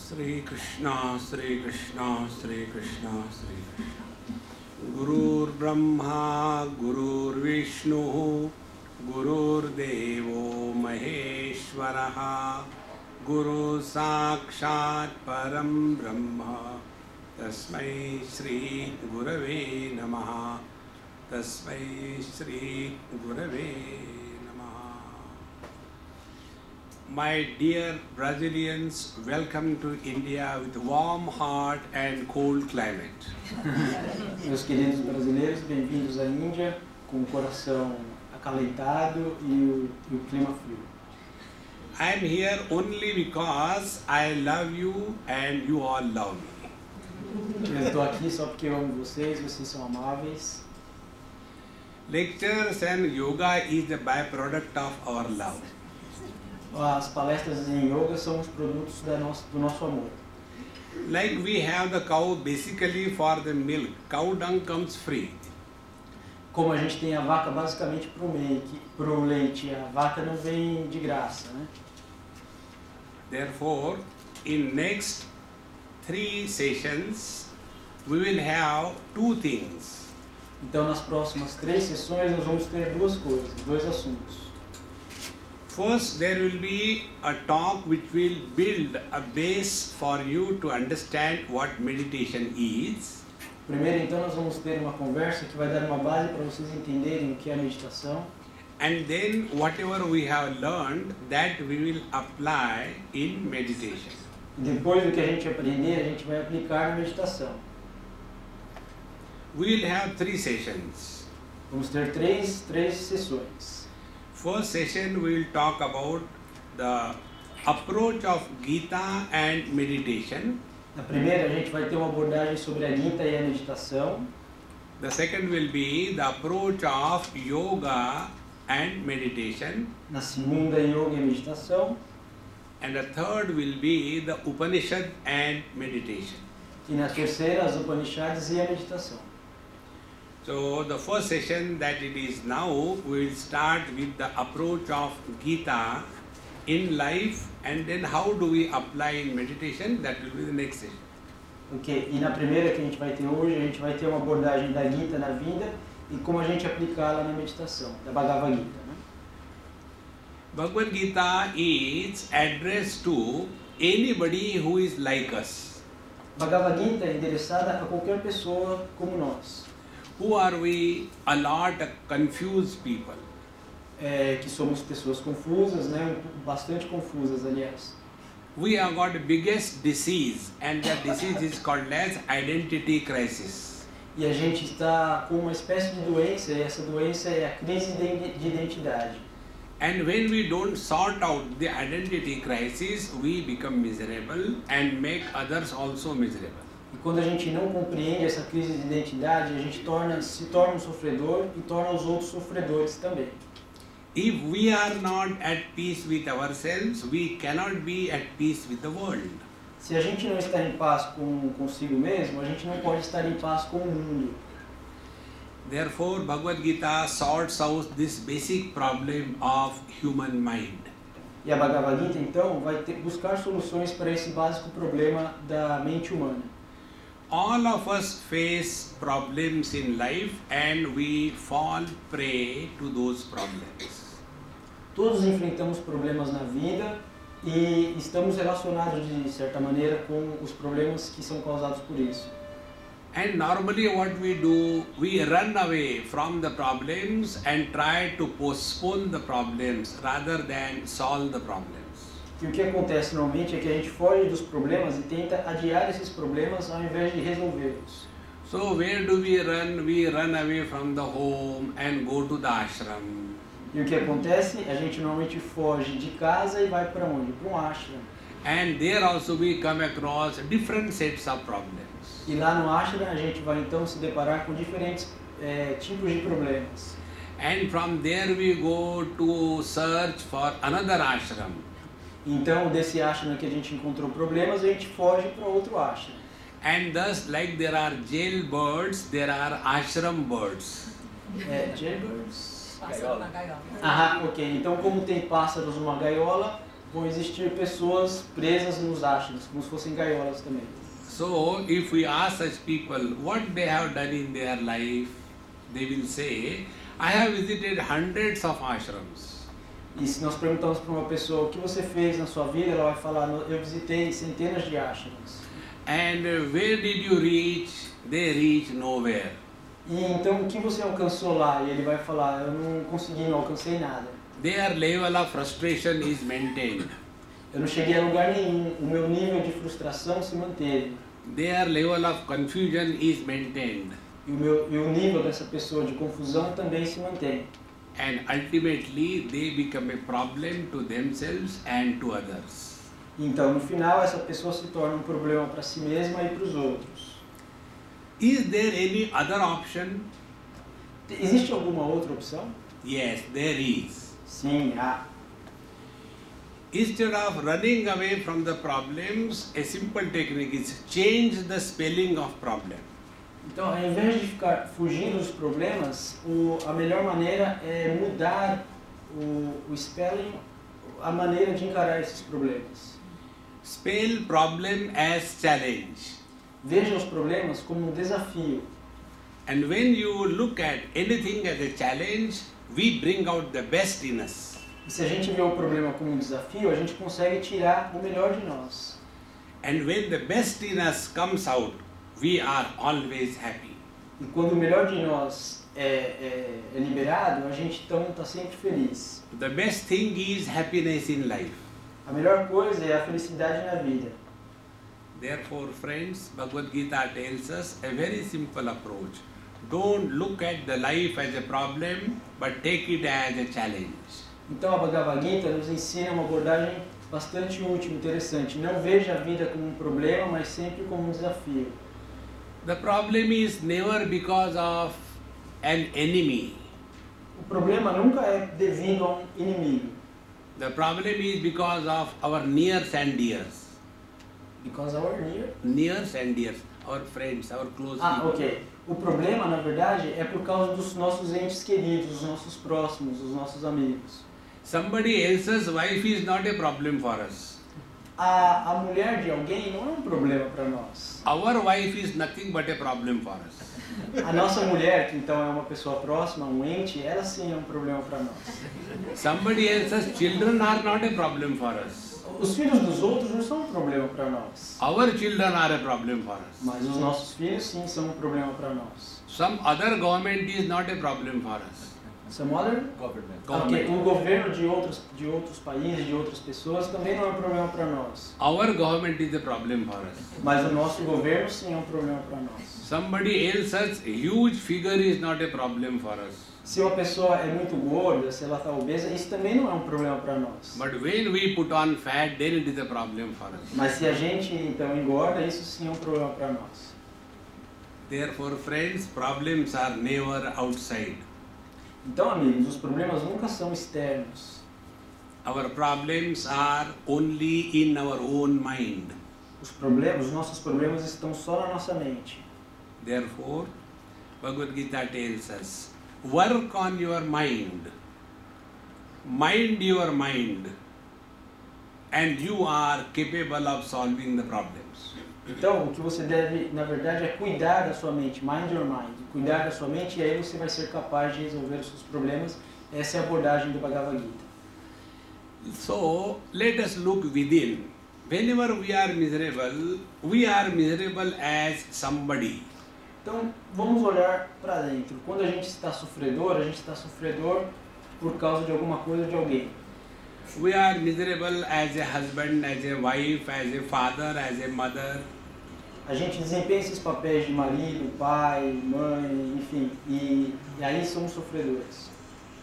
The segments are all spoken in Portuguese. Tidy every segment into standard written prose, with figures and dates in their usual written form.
Sri Krishna, Sri Krishna, Sri Krishna, Sri Krishna. Gurur Brahma, Gurur Vishnu, Gurur Devo Maheshwaraha, Guru Sakshat Param Brahma, Tasmai Shri Gurave Namaha, Tasmai Shri Gurave Namaha. My dear Brazilians, welcome to India with warm heart and cold climate. Meus queridos brasileiros, bem-vindos à Índia, com o coração acalentado e o clima frio. I am here only because I love you and you all love me. Eu estou aqui só porque eu amo vocês, vocês são amáveis. Lectures and yoga is the byproduct of our love. As palestras em yoga são os produtos do nosso amor. Like we have the cow basically for the milk, cow dung comes free. Como a gente tem a vaca basicamente pro leite, a vaca não vem de graça, né? Therefore, in next 3 sessions, we will have 2 things. Então, nas próximas 3 sessões, nós vamos ter 2 coisas, 2 assuntos. First, there will be a talk which will build a base for you to understand what meditation is. Primeiro, então, nós vamos ter uma conversa que vai dar uma base para vocês entenderem o que é a meditação. And then whatever we have learned, that we will apply in meditation. E depois do que a gente aprender, a gente vai aplicar na meditação. We will have 3 sessions. Vamos ter três sessões. First session we will talk about the approach of Gita and meditation. Na primeira, a gente vai ter uma abordagem sobre a Gita e a meditação. The second will be the approach of yoga and meditation. Na segunda, yoga e meditação. And the third will be the Upanishad and meditation. E na terceira, as Upanishads e a meditação. So the first session that it is now, we will start with the approach of Gita in life, and then how do we apply in meditation, that will be the next session. Ok, e na primeira que a gente vai ter hoje, a gente vai ter uma abordagem da Gita na vida e como a gente aplicá-la na meditação, da Bhagavad Gita, né? Bhagavad Gita is addressed to anybody who is like us. Bhagavad Gita é endereçada a qualquer pessoa como nós. Who are we? A lot of confused people. Que somos pessoas confusas, né? Bastante confusas, aliás. We have got the biggest disease, and that disease is called as identity crisis. E a gente está com uma espécie de doença, e essa doença é a crise de identidade. And when we don't sort out the identity crisis, we become miserable and make others also miserable. E quando a gente não compreende essa crise de identidade, a gente se torna um sofredor e torna os outros sofredores também. If we are not at peace with ourselves, we cannot be at peace with the world. Se a gente não está em paz consigo mesmo, a gente não pode estar em paz com o mundo. Therefore, Bhagavad Gita sorts out this basic problem of human mind. E a Bhagavad Gita, então, vai buscar soluções para esse básico problema da mente humana. All of us face problems in life and we fall prey to those problems. Todos enfrentamos problemas na vida e estamos relacionados de certa maneira com os problemas que são causados por isso. And normally what we do, we run away from the problems and try to postpone the problems rather than solve the problems. E o que acontece normalmente é que a gente foge dos problemas e tenta adiar esses problemas ao invés de resolvê-los. So where do we run? We run away from the home and go to the ashram. E o que acontece? A gente normalmente foge de casa e vai para onde? Para um ashram. And there also we come across different sets of problems. E lá no ashram a gente vai então se deparar com diferentes tipos de problemas. And from there we go to search for another ashram. Então, desse ashram que a gente encontrou problemas, a gente foge para outro ashram. And thus, like there are jailbirds, there are ashram birds. Jailbirds? Pássaro na gaiola. Ok. Então, como tem pássaros numa gaiola, vão existir pessoas presas nos ashramas, como se fossem gaiolas também. So, if we ask such people what they have done in their life, they will say, I have visited hundreds of ashrams. E se nós perguntamos para uma pessoa o que você fez na sua vida, ela vai falar, eu visitei centenas de ashrams. And where did you reach? They reach nowhere. E então o que você alcançou lá? E ele vai falar, eu não consegui, não alcancei nada. Their level of frustration is maintained. Eu não cheguei a lugar nenhum, o meu nível de frustração se manteve. Their level of confusion is maintained. E o nível dessa pessoa de confusão também se mantém. And ultimately they become a problem to themselves and to others. Então, no final, essa pessoa se torna um problema para si mesma e para os outros. Is there any other option? Existe alguma outra opção? Yes, there is. Sim, há. Instead of running away from the problems, a simple technique is change the spelling of problem. Então, ao invés de ficar fugindo dos problemas, a melhor maneira é mudar o spelling, a maneira de encarar esses problemas. Spell problem as challenge. Veja os problemas como um desafio. And when you look at anything as a challenge, we bring out the best in us. E se a gente vê o problema como um desafio, a gente consegue tirar o melhor de nós. And when the best in us comes out, we are always happy. E quando o melhor de nós é liberado, a gente então está sempre feliz. The best thing is happiness in life. A melhor coisa é a felicidade na vida. Therefore, friends, Bhagavad Gita tells us a very simple approach. Don't look at the life as a problem, but take it as a challenge. Então a Bhagavad Gita nos ensina uma abordagem bastante útil, interessante. Não veja a vida como um problema, mas sempre como um desafio. The problem is never because of an enemy. O problema nunca é devido a um inimigo. The problem is because of our nears and dears. Because our near? Nears and dears, our friends, our close people. Ok. O problema, na verdade, é por causa dos nossos entes queridos, os nossos próximos, os nossos amigos. Somebody else's wife is not a problem for us. A mulher de alguém não é um problema para nós. Our wife is nothing but a problem for us. A nossa mulher, que então é uma pessoa próxima, um ente, ela sim é um problema para nós. Somebody else's children are not a problem for us. Os filhos dos outros não são um problema para nós. Our children are a problem for us. Mas os nossos filhos sim são um problema para nós. Some other government is not a problem for us. Some other? Government. Ok, o governo de outros países, de outras pessoas, também não é um problema para nós. Our government is a problem for us. Mas o nosso governo sim é um problema para nós. Somebody else's huge figure is not a problem for us. Se uma pessoa é muito gorda, se ela está obesa, isso também não é um problema para nós. But when we put on fat, then it is a problem for us. Mas se a gente então engorda, isso sim é um problema para nós. Therefore, friends, problems are never outside. Então, amigos, os problemas nunca são externos. Our problems are only in our own mind. Os nossos problemas estão só na nossa mente. Therefore, Bhagavad Gita tells us, work on your mind your mind, and you are capable of solving the problems. Então, o que você deve, na verdade, é cuidar da sua mente, mind your mind. Cuidar da sua mente e aí você vai ser capaz de resolver os seus problemas. Essa é a abordagem do Bhagavad Gita. So, let us look within. Whenever we are miserable as somebody. Então, vamos olhar para dentro. Quando a gente está sofredor por causa de alguma coisa de alguém. We are miserable as a husband, as a wife, as a father, as a mother. A gente desempenha esses papéis de marido, pai, mãe, enfim, e aí somos sofredores.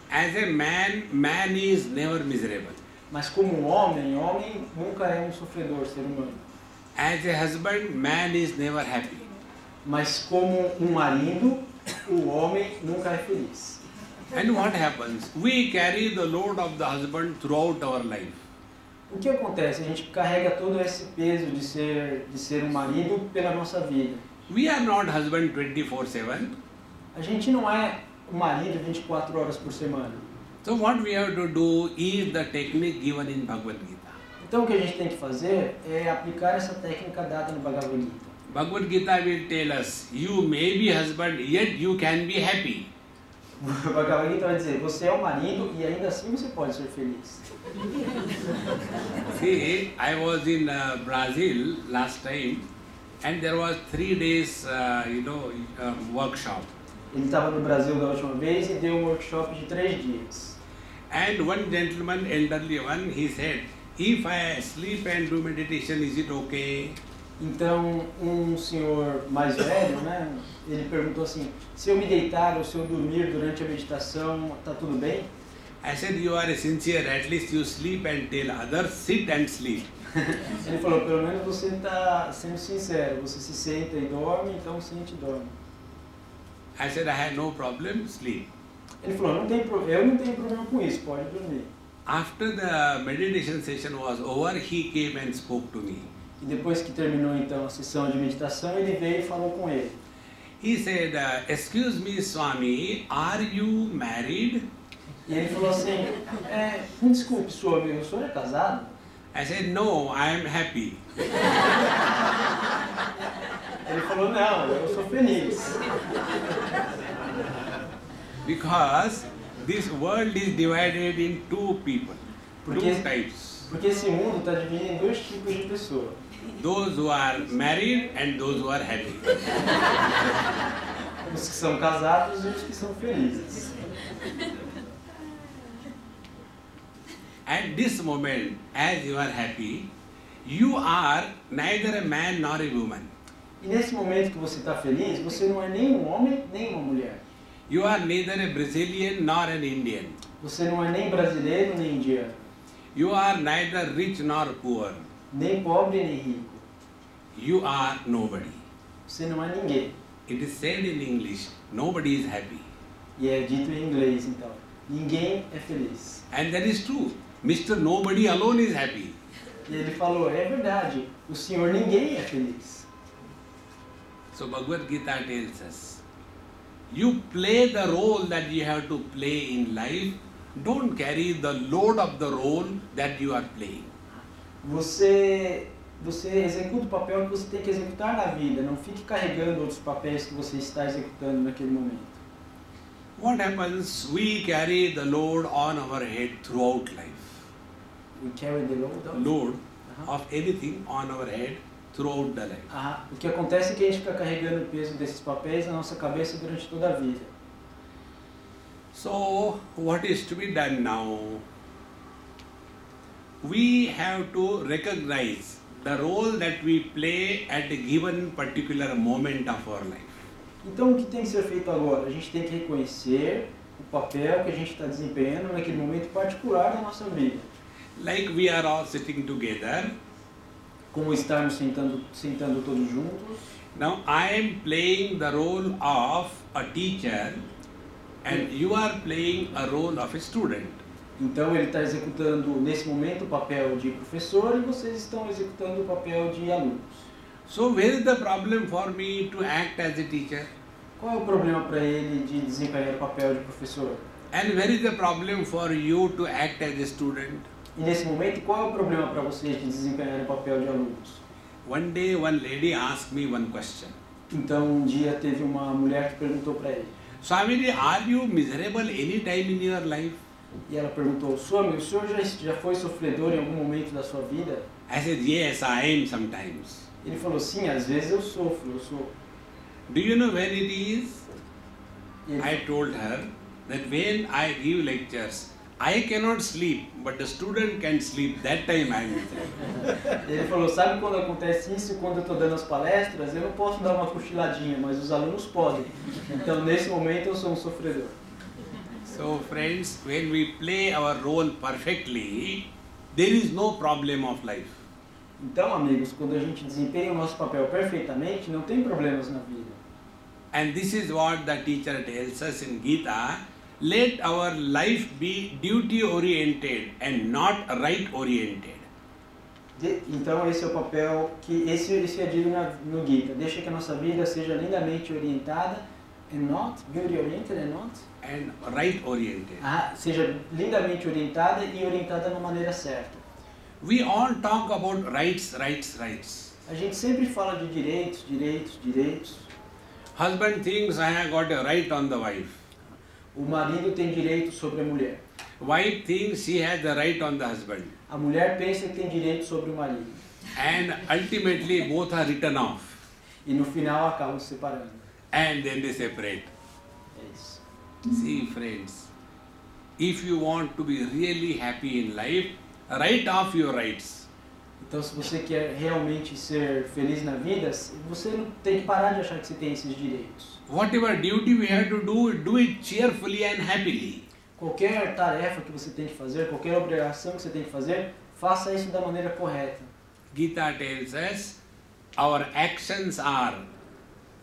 As a man is never miserable. Mas como um homem nunca é um sofredor, ser humano. As a husband, man is never happy. Mas como um marido, o homem nunca é feliz. And what happens? We carry the load of the husband throughout our life. O que acontece? A gente carrega todo esse peso de ser um marido pela nossa vida. We are not husband 24/7. A gente não é um marido 24 horas por semana. So what we have to do is the technique given in Bhagavad Gita. Então o que a gente tem que fazer é aplicar essa técnica dada no Bhagavad Gita. Bhagavad Gita will tell us, you may be husband, yet you can be happy. O Bhagavad Gita vai dizer, você é o marido e ainda assim você pode ser feliz. See, I was in Brazil last time, and there was 3 days, workshop. Ele estava no Brasil da última vez e deu um workshop de 3 dias. And one gentleman, elderly one, he said, if I sleep and do meditation, is it okay? Então, um senhor mais velho, né, ele perguntou assim, se eu me deitar ou se eu dormir durante a meditação, está tudo bem? I said, you are sincere, at least you sleep and tell others, sit and sleep. Ele falou, pelo menos você está sendo sincero, você se senta e dorme, então sente e dorme. I said, I have no problem, sleep. Ele falou, eu não tenho problema com isso, pode dormir. After the meditation session was over, he came and spoke to me. E depois que terminou então a sessão de meditação, ele veio e falou com ele. He said, excuse me, Swami, are you married? E ele falou assim, me desculpe, Swami, o senhor é casado? I said, no, I am happy. Ele falou, não, eu sou feliz. Because this world is divided in 2 people, Porque- 2 types. Porque esse mundo está dividido em 2 tipos de pessoas. Those who are married and those who are happy. Os que são casados e os que são felizes. At this moment, as you are happy, you are neither a man nor a woman. E nesse momento que você está feliz, você não é nem um homem, nem uma mulher. You are neither a Brazilian nor an Indian. Você não é nem brasileiro, nem indiano. You are neither rich nor poor. Nem pobre, nem rico. You are nobody. Você não é ninguém. It is said in English, nobody is happy. E é dito em inglês, então. Ninguém é feliz. And that is true. Mr. Nobody alone is happy. E ele falou, é verdade, o senhor ninguém é feliz. So Bhagavad Gita tells us, you play the role that you have to play in life. Don't carry the load of the role that you are playing. Você executa o papel que você tem que executar na vida. Não fique carregando outros papéis que você está executando naquele momento. What happens? We carry the load on our head throughout life. We carry the load of... Load of anything on our head throughout the life. O que acontece é que a gente fica carregando o peso desses papéis na nossa cabeça durante toda a vida. So, what is to be done now? We have to recognize the role that we play at a given particular moment of our life. Então, o que tem que ser feito agora? A gente tem que reconhecer o papel que a gente está desempenhando naquele momento particular da nossa vida. Like we are all sitting together. Como estarmos sentando todos juntos. Now I am playing the role of a teacher and you are playing a role of a student. Então ele está executando nesse momento o papel de professor e vocês estão executando o papel de alunos. So where is the problem for me to act as a teacher? Qual é o problema para ele de desempenhar o papel de professor? And where is the problem for you to act as a student? E nesse momento, qual é o problema para vocês de desempenhar o papel de alunos? One day one lady asked me one question. Então um dia teve uma mulher que perguntou para ele. Swamiji, are you miserable any time in your life? E ela perguntou, Swami, o senhor já foi sofredor em algum momento da sua vida? I said, yes, I am sometimes. Ele falou, sim, às vezes eu sofro, eu sou. Do you know when it is? E ele, I told her that when I give lectures, I cannot sleep, but the student can sleep. That time I am miserable. ele falou, sabe quando acontece isso? Quando eu estou dando as palestras, eu não posso dar uma cochiladinha, mas os alunos podem. Então, nesse momento, eu sou um sofredor. So friends, when we play our role perfectly, there is no problem of life. Então, amigos, quando a gente desempenha o nosso papel perfeitamente, não tem problemas na vida. And this is what the teacher tells us in Gita. Let our life be duty-oriented and not right-oriented. Então, esse é o papel que esse é dito no Gita. Deixa que a nossa vida seja lindamente orientada, and not, beauty-oriented and not? And right-oriented. Seja lindamente orientada e orientada na maneira certa. We all talk about rights, rights, rights. A gente sempre fala de direitos, direitos, direitos. Husband thinks I have got a right on the wife. O marido tem direito sobre a mulher. Wife thinks she has the right on the husband. A mulher pensa que tem direito sobre o marido. And ultimately both are written off. E no final acabam se separando. And then they separate. É isso. See friends, if you want to be really happy in life, write off your rights. Então, se você quer realmente ser feliz na vida, você não tem que parar de achar que você tem esses direitos. Whatever duty we have to do it cheerfully and happily. Qualquer tarefa que você tem que fazer, qualquer obrigação que você tem que fazer, faça isso da maneira correta. Gita tells us our actions are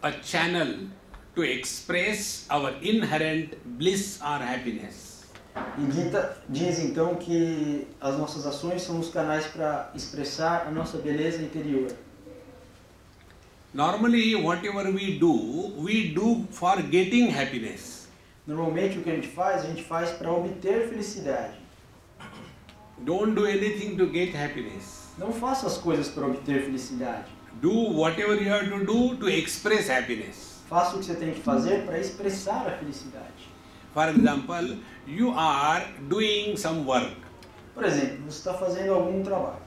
a channel to express our inherent bliss or happiness. E Gita diz então que as nossas ações são os canais para expressar a nossa beleza interior. Normally, whatever we do for getting happiness. Normalmente o que a gente faz para obter felicidade. Don't do anything to get happiness. Não faça as coisas para obter felicidade. Do whatever you have to do to express happiness. Faça o que você tem que fazer para expressar a felicidade. For example, you are doing some work. Por exemplo, você está fazendo algum trabalho.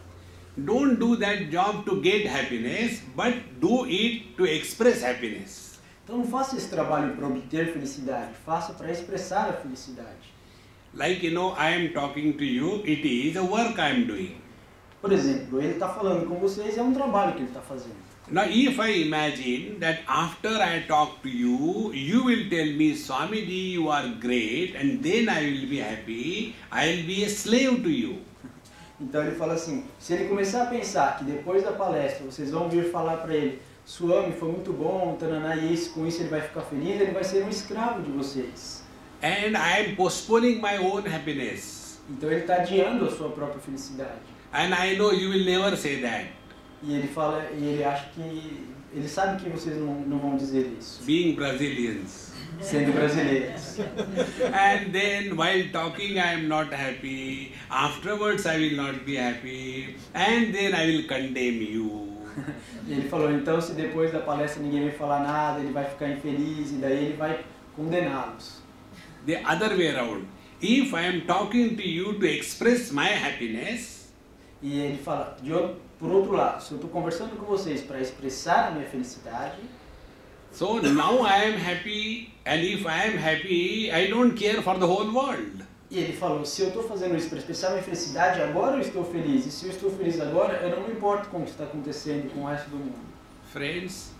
Don't do that job to get happiness, but do it to express happiness. Então não faça esse trabalho para obter felicidade, faça para expressar a felicidade. Like I am talking to you, it is a work I am doing. Por exemplo, ele está falando com vocês, é um trabalho que ele está fazendo. Now if I imagine that after I talk to you, you will tell me, Swamiji, you are great, and then I will be happy, I will be a slave to you. Então ele fala assim, se ele começar a pensar que depois da palestra vocês vão vir falar para ele, Swami, foi muito bom, tananá, e isso, com isso ele vai ficar feliz, ele vai ser um escravo de vocês. And I am postponing my own happiness. Então ele está adiando a sua própria felicidade. And I know you will never say that. E ele fala, e ele acha que, ele sabe que vocês não vão dizer isso. Being Brazilians. Sendo brasileiros. And then while talking I am not happy, afterwards I will not be happy, and then I will condemn you. Ele falou, então se depois da palestra ninguém vai falar nada, ele vai ficar infeliz e daí ele vai condená-los. The other way around. If I am talking to you to express my happiness, e ele fala, por outro lado, se eu estou conversando com vocês para expressar a minha felicidade, so now I am happy, and if I am happy, I don't care for the whole world. E ele falou, se eu estou fazendo isso para expressar a minha felicidade, agora eu estou feliz. E se eu estou feliz agora, eu não me importo com o que está acontecendo com o resto do mundo. Friends,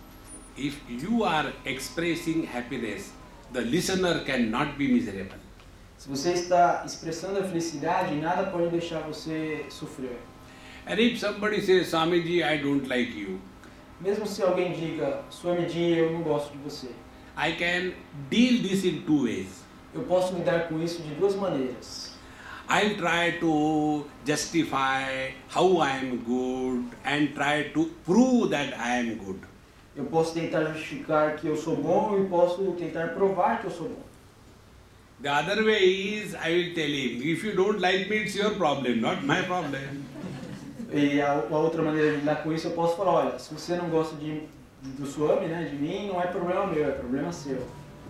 if you are expressing happiness, the listener cannot be miserable. Se você está expressando a felicidade, nada pode deixar você sofrer. And if somebody says, Swamiji, I don't like you, Mesmo se alguém diga, Swamiji, eu não gosto de você, I can deal this in two ways. eu posso lidar com isso de duas maneiras. I'll try to justify how I am good and try to prove that I am good. Eu posso tentar justificar que eu sou bom e posso tentar provar que eu sou bom. The other way is, I will tell him, if you don't like me, it's your problem, not my problem. E a outra maneira de lidar com isso, eu posso falar, olha, se você não gosta do Swami, né, de mim, não é problema meu, é problema seu.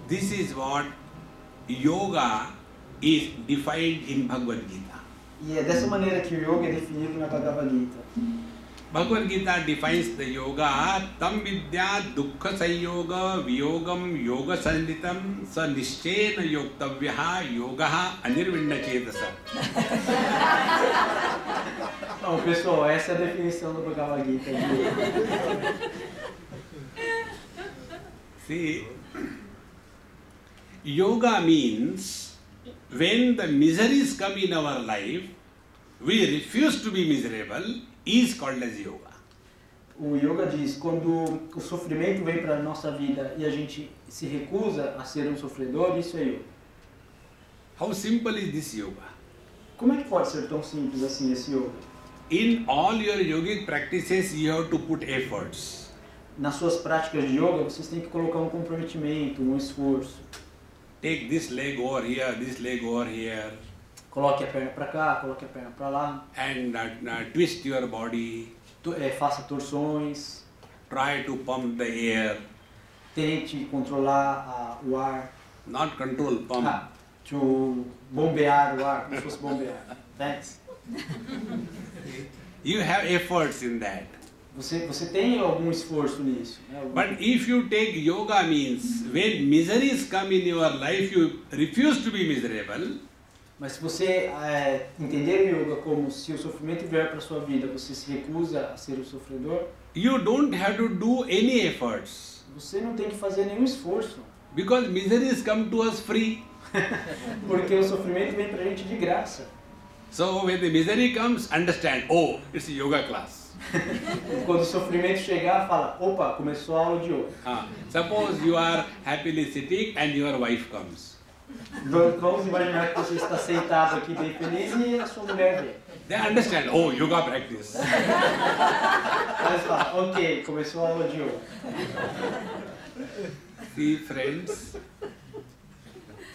This is what yoga is defined in Bhagavad Gita. E é dessa maneira que o yoga é definido na Bhagavad Gita. Bhagavad Gita defines the yoga tam vidya dukkha sanyoga viyogam yoga sandhitam sa nischena yoktavyaha yogaha anirvinna chetasa. Não, pessoal, essa é a definição do Bhagavad Gita. See, yoga means when the miseries come in our life, we refuse to be miserable, is called as yoga. O yoga diz, quando o sofrimento vem para a nossa vida e a gente se recusa a ser um sofredor, isso é yoga. How simple is this yoga? Como é que pode ser tão simples assim esse yoga? In all your yogic practices, you have to put efforts. Nas suas práticas de yoga, vocês têm que colocar um comprometimento, um esforço. Take this leg over here, this leg over here. Coloque a perna para cá, coloque a perna para lá. and twist your body, Faça torções. try to pump the air, Tente controlar o ar. not control, pump. To bombear o ar, como se fosse bombear. Thanks. You have efforts in that. Você tem algum esforço nisso, né? But if you take yoga means when miseries come in your life, you refuse to be miserable. Mas se você entender o yoga como se o sofrimento vier para sua vida, você se recusa a ser o sofredor, You don't have to do any efforts você não tem que fazer nenhum esforço, because miseries come to us free. porque o sofrimento vem pra gente de graça. So when the misery comes, understand, oh, it's a yoga class. Quando o sofrimento chegar, fala, opa, começou a aula de yoga. Suppose you are happily sitting and your wife comes. Vamos imaginar que você está sentado aqui bem feliz e a sua mulher vem. They understand, oh, yoga practice. Aí você fala, ok, começou a aula de yoga. See, friends,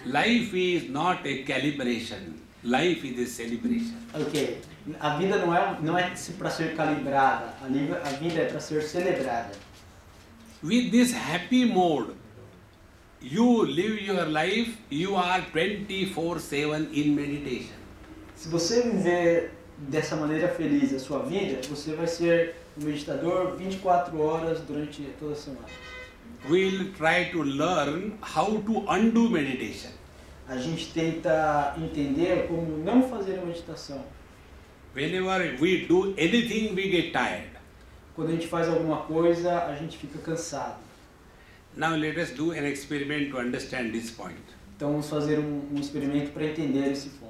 life is not a calibration. Life is a celebration. Ok, a vida não é para ser calibrada, a vida é para ser celebrada. With this happy mode, you live your life, you are 24/7 in meditation. Se você viver dessa maneira feliz a sua vida, você vai ser um meditador 24 horas durante toda a semana. We'll try to learn how to undo meditation. A gente tenta entender como não fazer a meditação. Whenever we do anything, we get tired. Quando a gente faz alguma coisa, a gente fica cansado. Now let us do an experiment to understand this point. Então vamos fazer um experimento para entender esse ponto.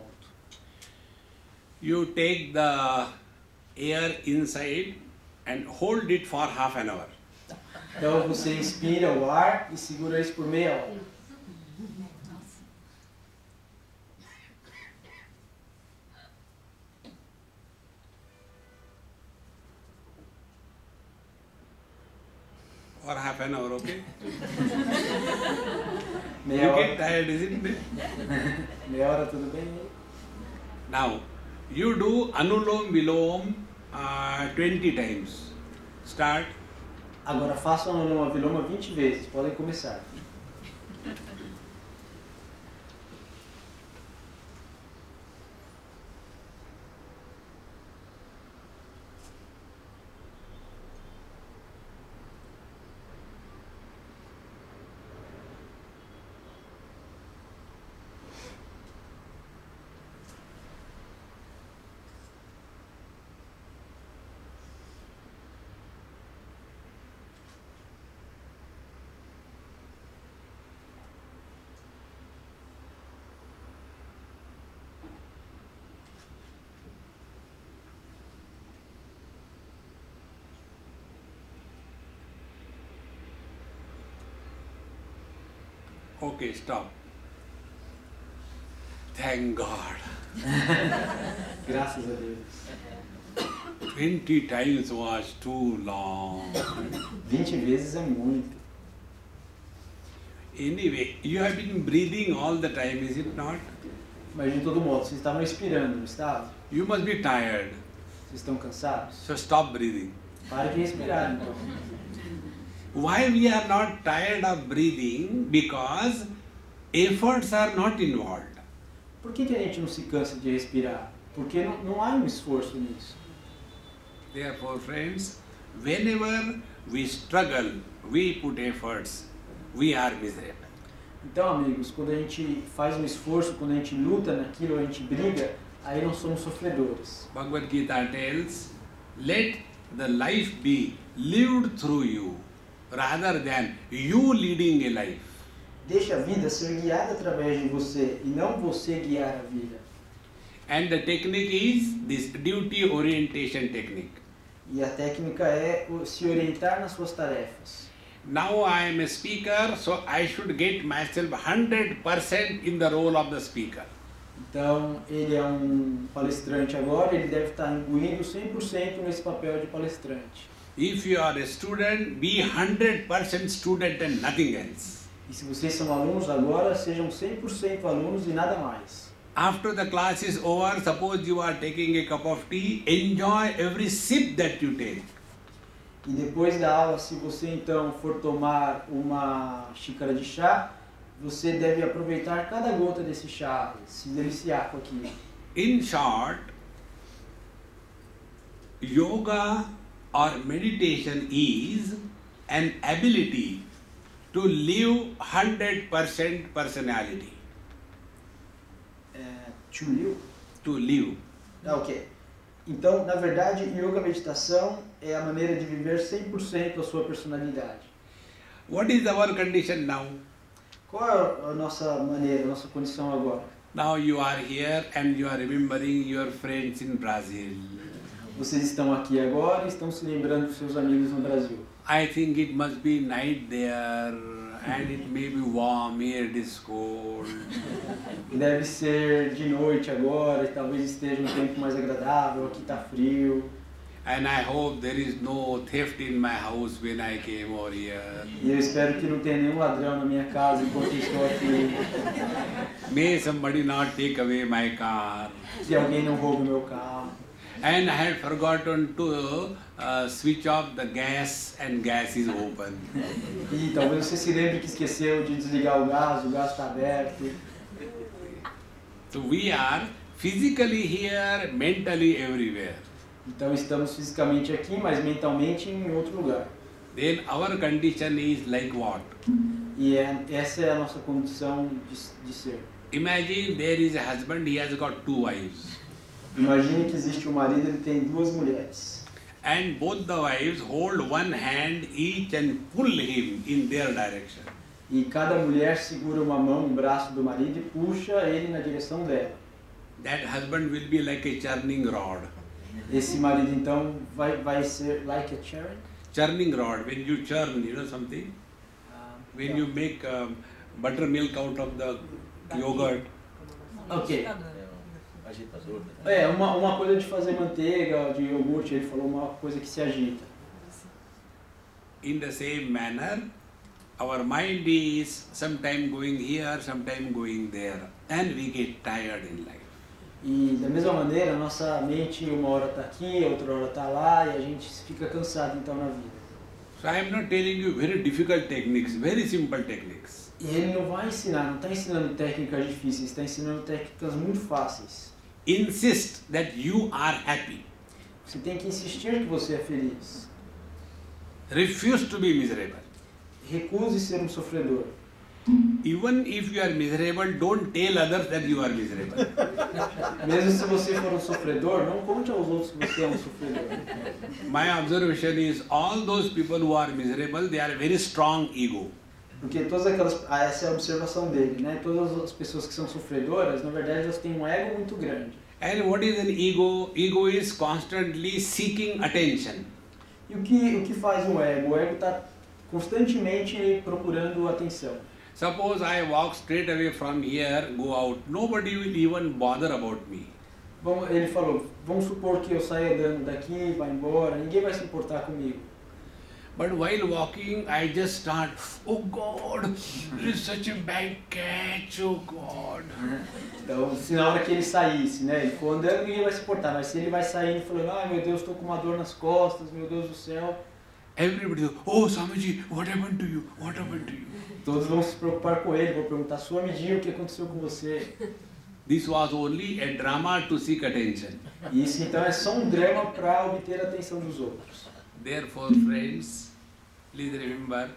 You take the air inside and hold it for half an hour. Então você inspira o ar e segura isso por meia hora. For half an hour, okay? Meia You hora, get tired, isn't it? meia hora tudo bem? Now, you do Anulom Vilom 20 times. Start. Agora façam a Anuloma Viloma 20 vezes, podem começar. Okay, stop. Thank God. Graças a Deus. 20 times was too long. 20 vezes é muito. Anyway, you have been breathing all the time, is it not? Mas de todo modo, vocês estavam expirando, não estavam? You must be tired. Vocês estão cansados? So stop breathing. Pare de respirar, então. Why we are not tired of breathing? Because efforts are not involved. Por que a gente não se cansa de respirar? Porque não há um esforço nisso. Therefore, friends, whenever we struggle, we put efforts, we are miserable. Então, amigos, quando a gente faz um esforço, quando a gente luta naquilo, a gente briga, aí não somos sofredores. Bhagavad Gita tells, let the life be lived through you rather than you leading a life. Deixa a vida ser guiada através de você e não você guiar a vida. And the technique is this duty orientation technique. E a técnica é se orientar nas suas tarefas. Now I am a speaker, so I should get myself 100% in the role of the speaker. Então, ele é um palestrante agora, ele deve estar imbuído 100% nesse papel de palestrante. If you are a student, be 100% student and nothing else. E se vocês são alunos agora, sejam 100% alunos e nada mais. After the class is over, suppose you are taking a cup of tea, enjoy every sip that you take. E depois da aula, se você então for tomar uma xícara de chá, você deve aproveitar cada gota desse chá, se deliciar com aquilo. In short, yoga or meditation is an ability to live 100% personality. To live. Ok. Então, na verdade, yoga meditação é a maneira de viver 100% a sua personalidade. What is our condition now? Qual é a nossa maneira, a nossa condição agora? Now you are here and you are remembering your friends in Brazil. Vocês estão aqui agora e estão se lembrando dos seus amigos no Brasil. I think it must be night there and it may be warm, here it is cold. Deve ser de noite agora, e talvez esteja um tempo mais agradável, aqui está frio. And I hope there is no theft in my house when I came over here. E eu espero que não tenha nenhum ladrão na minha casa enquanto eu estou aqui. May somebody not take away my car. Que alguém não roube meu carro. And I had forgotten to switch off the gas and gas is open. E talvez você se lembre que esqueceu de desligar o gás está aberto. So we are physically here, mentally everywhere. Então estamos fisicamente aqui, mas mentalmente em outro lugar. Then our condition is like what? E essa é a nossa condição de ser. Imagine there is a husband, he has got 2 wives. Imagine que existe um marido, ele tem 2 mulheres. And both the wives hold one hand each and pull him in their direction. E cada mulher segura uma mão, um braço do marido e puxa ele na direção dela. That husband will be like a churning rod. Esse marido então vai ser like a churn. Churning rod, when you churn, you know something? When you make buttermilk out of the yogurt. Ok. É, uma coisa de fazer manteiga, de iogurte, ele falou uma coisa que se agita. In the same manner, our mind is sometime going here, sometime going there, and we get tired in life. E da mesma maneira, a nossa mente uma hora está aqui, outra hora está lá, e a gente fica cansado então na vida. So I am not telling you very difficult techniques, very simple techniques. E ele não vai ensinar, não está ensinando técnicas difíceis, está ensinando técnicas muito fáceis. Insist that you are happy. Você tem que insistir que você é feliz. Refuse to be miserable. Recuse ser um sofredor. Even if you are miserable, don't tell others that you are miserable. Mesmo se você for um sofredor, não conte aos outros que você é um sofredor. My observation is all those people who are miserable, they are very strong ego. Porque essa é a observação dele, né? Todas as pessoas que são sofredoras, na verdade, elas têm um ego muito grande. And what is an ego? Ego is constantly seeking attention. E o que faz um ego? O ego está constantemente procurando atenção. Suppose I walk straight away from here, go out, nobody will even bother about me. Ele falou, vamos supor que eu saia andando daqui, vá embora, ninguém vai se importar comigo. But while walking, I just start, oh God, there is such a bad catch, oh God. Então, se na hora que ele saísse, né, ele for andando, ninguém vai se importar, mas se ele vai saindo falando, ai meu Deus, estou com uma dor nas costas, meu Deus do céu. Everybody goes, oh Swamiji, what happened to you? What happened to you? Todos vão se preocupar com ele, vão perguntar, Swamiji, o que aconteceu com você? This was only a drama to seek attention. E isso então é só um drama para obter a atenção dos outros. Therefore, friends, please remember,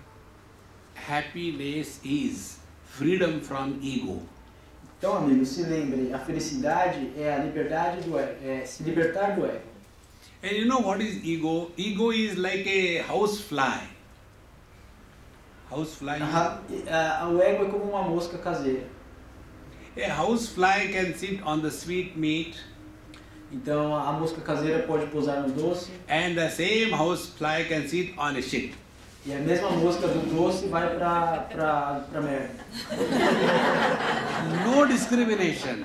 happiness is freedom from ego. Então, amigos, se lembrem, a felicidade é a liberdade do ego, é se libertar do ego. And you know what is ego? Ego is like a housefly. Housefly. O ego é como uma mosca caseira. A housefly can sit on the sweet meat. Então a mosca caseira pode pousar no doce. And the same housefly can sit on a shit. E a mesma mosca do doce vai pra merda. No discrimination.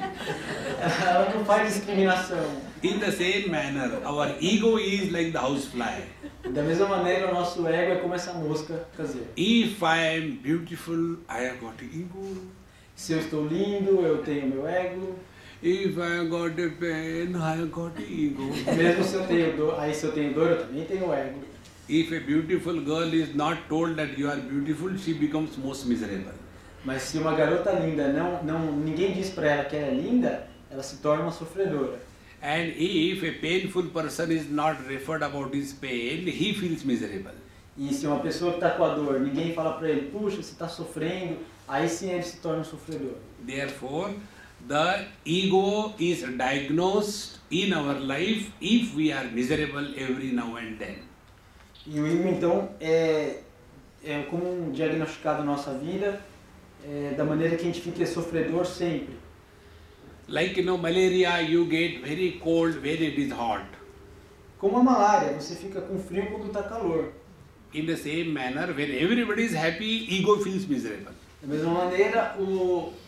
Ela não faz discriminação. In the same manner, our ego is like the housefly. Da mesma maneira, o nosso ego é como essa mosca caseira. If I am beautiful, I have got ego. Se eu estou lindo, eu tenho meu ego. If I got a pain, I got ego. Mesmo se eu tenho dor, aí se eu tenho dor, eu também tenho ego. If a beautiful girl is not told that you are beautiful, she becomes most miserable. Mas se uma garota linda ninguém diz pra ela que ela é linda, ela se torna uma sofredora. And if a painful person is not referred about his pain, he feels miserable. E se uma pessoa que está com a dor, ninguém fala para ele, puxa, você está sofrendo, aí sim ele se torna um sofredor. Therefore, the ego is diagnosed in our life if we are miserable every now and then. E o ego então é como um diagnosticado na nossa vida, da maneira que a gente fica sofredor sempre. Like malaria, you get very cold when it is hot. Como a malária, você fica com frio quando está calor. In the same manner, when everybody is happy, ego feels miserable. Da mesma maneira,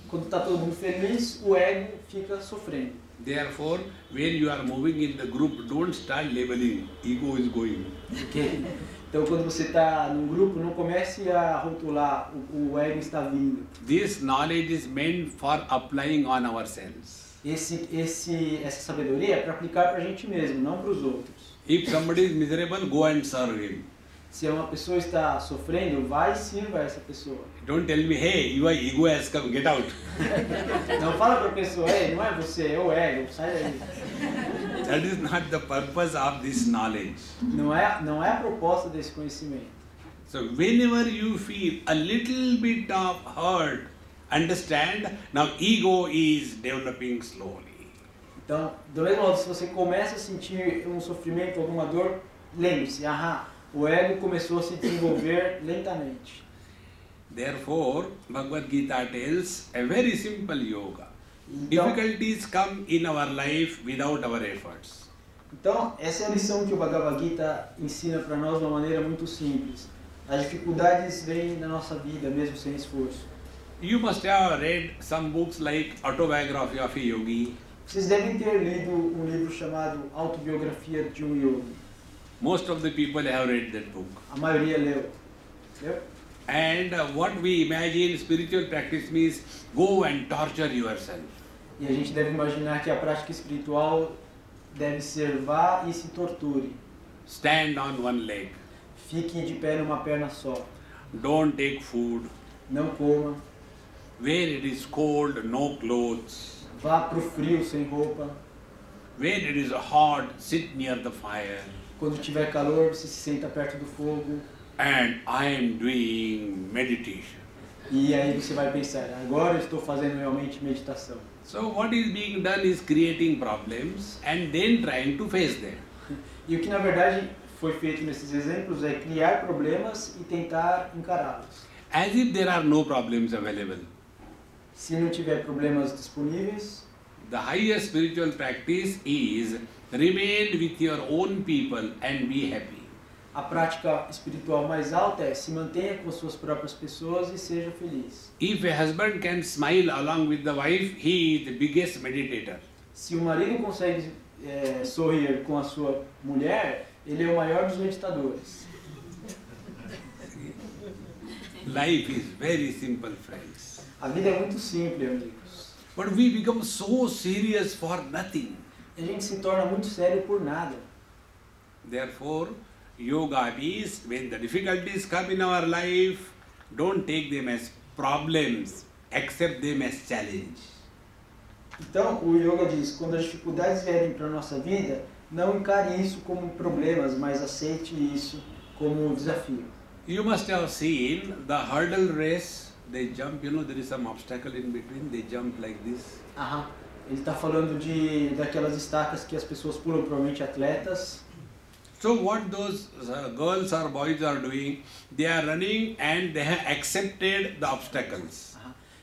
quando está todo mundo feliz, o ego fica sofrendo. Therefore, when you are moving in the group, don't start labeling. Ego is going. Okay? Então, quando você está num grupo, não comece a rotular, o ego está vindo. This knowledge is meant for applying on ourselves. Essa sabedoria é para aplicar para a gente mesmo, não para os outros. If somebody is miserable, go and serve him. Se uma pessoa está sofrendo, vai e sirva essa pessoa. Don't tell me, hey, your ego has come, get out. Não fala para a pessoa, ei, não é você, é o ego, sai daí. That is not the purpose of this knowledge. Não é a proposta desse conhecimento. So whenever you feel a little bit of hurt, understand, now ego is developing slowly. Então, do mesmo modo, se você começa a sentir um sofrimento, alguma dor, lembre-se, o ego começou a se desenvolver lentamente. Therefore, Bhagavad Gita tells a very simple yoga. Então, Difficulties come in our life without our efforts. Então, essa é a lição que o Bhagavad Gita ensina para nós de uma maneira muito simples. As dificuldades vêm na nossa vida, mesmo sem esforço. You must have read some books like Autobiography of a Yogi. Vocês devem ter lido um livro chamado Autobiografia de um Yogi. Most of the people have read that book. A maioria leu. And what we imagine spiritual practice means go and torture yourself. E a gente deve imaginar que a prática espiritual deve ser vá e se torture. Stand on one leg. Fique de pé numa perna só. Don't take food. Não coma. Where it is cold, no clothes. Vá pro frio sem roupa. Where it is hot, sit near the fire. Quando tiver calor, você se senta perto do fogo. And I am doing meditation. E aí você vai pensar, agora eu estou fazendo realmente meditação. So what is being done is creating problems and then trying to face them. E o que na verdade foi feito nesses exemplos é criar problemas e tentar encará-los. As if there are no problems available. Se não tiver problemas disponíveis, The highest spiritual practice is remain with your own people and be happy. a prática espiritual mais alta é se mantenha com suas próprias pessoas e seja feliz. If a husband can smile along with the wife, he is the biggest meditator. Se o marido consegue sorrir com a sua mulher, ele é o maior dos meditadores. Life is very simple, friends. A vida é muito simples, amigos. But we become so serious for nothing. A gente se torna muito sério por nada. Therefore, yoga means when the difficulties come in our life, don't take them as problems, accept them as challenge. Então, o yoga diz, quando as dificuldades vierem para a nossa vida, não encare isso como problemas, mas aceite isso como um desafio. You must have seen the hurdle race. They jump, there is some obstacle in between, they jump like this. Ele está falando daquelas estacas que as pessoas pulam, provavelmente atletas. So what those girls or boys are doing, they are running and they have accepted the obstacles.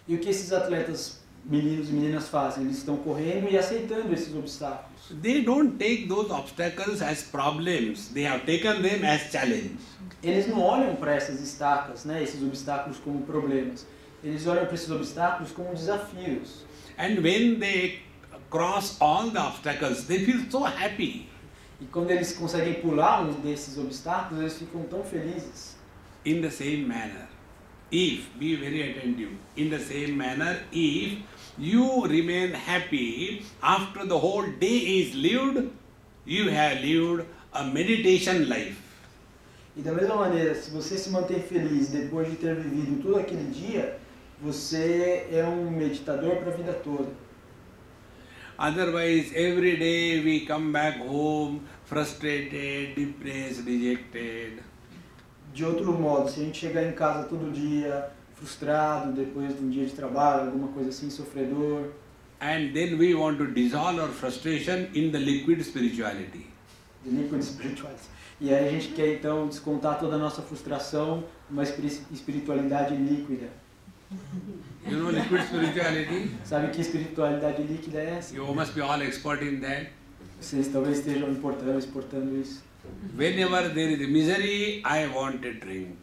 E o que esses atletas, meninos e meninas, fazem? Eles estão correndo e aceitando esses obstáculos. They don't take those obstacles as problems, they have taken them as challenge. Eles não olham para essas estacas, esses obstáculos como problemas. Eles olham para esses obstáculos como desafios. And when they cross all the obstacles, they feel so happy. E quando eles conseguem pular um desses obstáculos, eles ficam tão felizes. In the same manner, be very attentive, in the same manner, if you remain happy after the whole day is lived, you have lived a meditation life. E da mesma maneira, se você se mantém feliz depois de ter vivido todo aquele dia, você é um meditador para a vida toda. Otherwise, every day we come back home frustrated, depressed, dejected. De outro modo, se a gente chegar em casa todo dia frustrado, depois de um dia de trabalho, alguma coisa assim, sofredor, And then we want to dissolve our frustration in the liquid spirituality. de liquid spirituality. E aí a gente quer então descontar toda a nossa frustração numa espiritualidade líquida. You know liquid spirituality? Sabe que espiritualidade líquida é essa? You must be all expert in that. Vocês talvez estejam exportando isso. Whenever there is misery, I want a drink.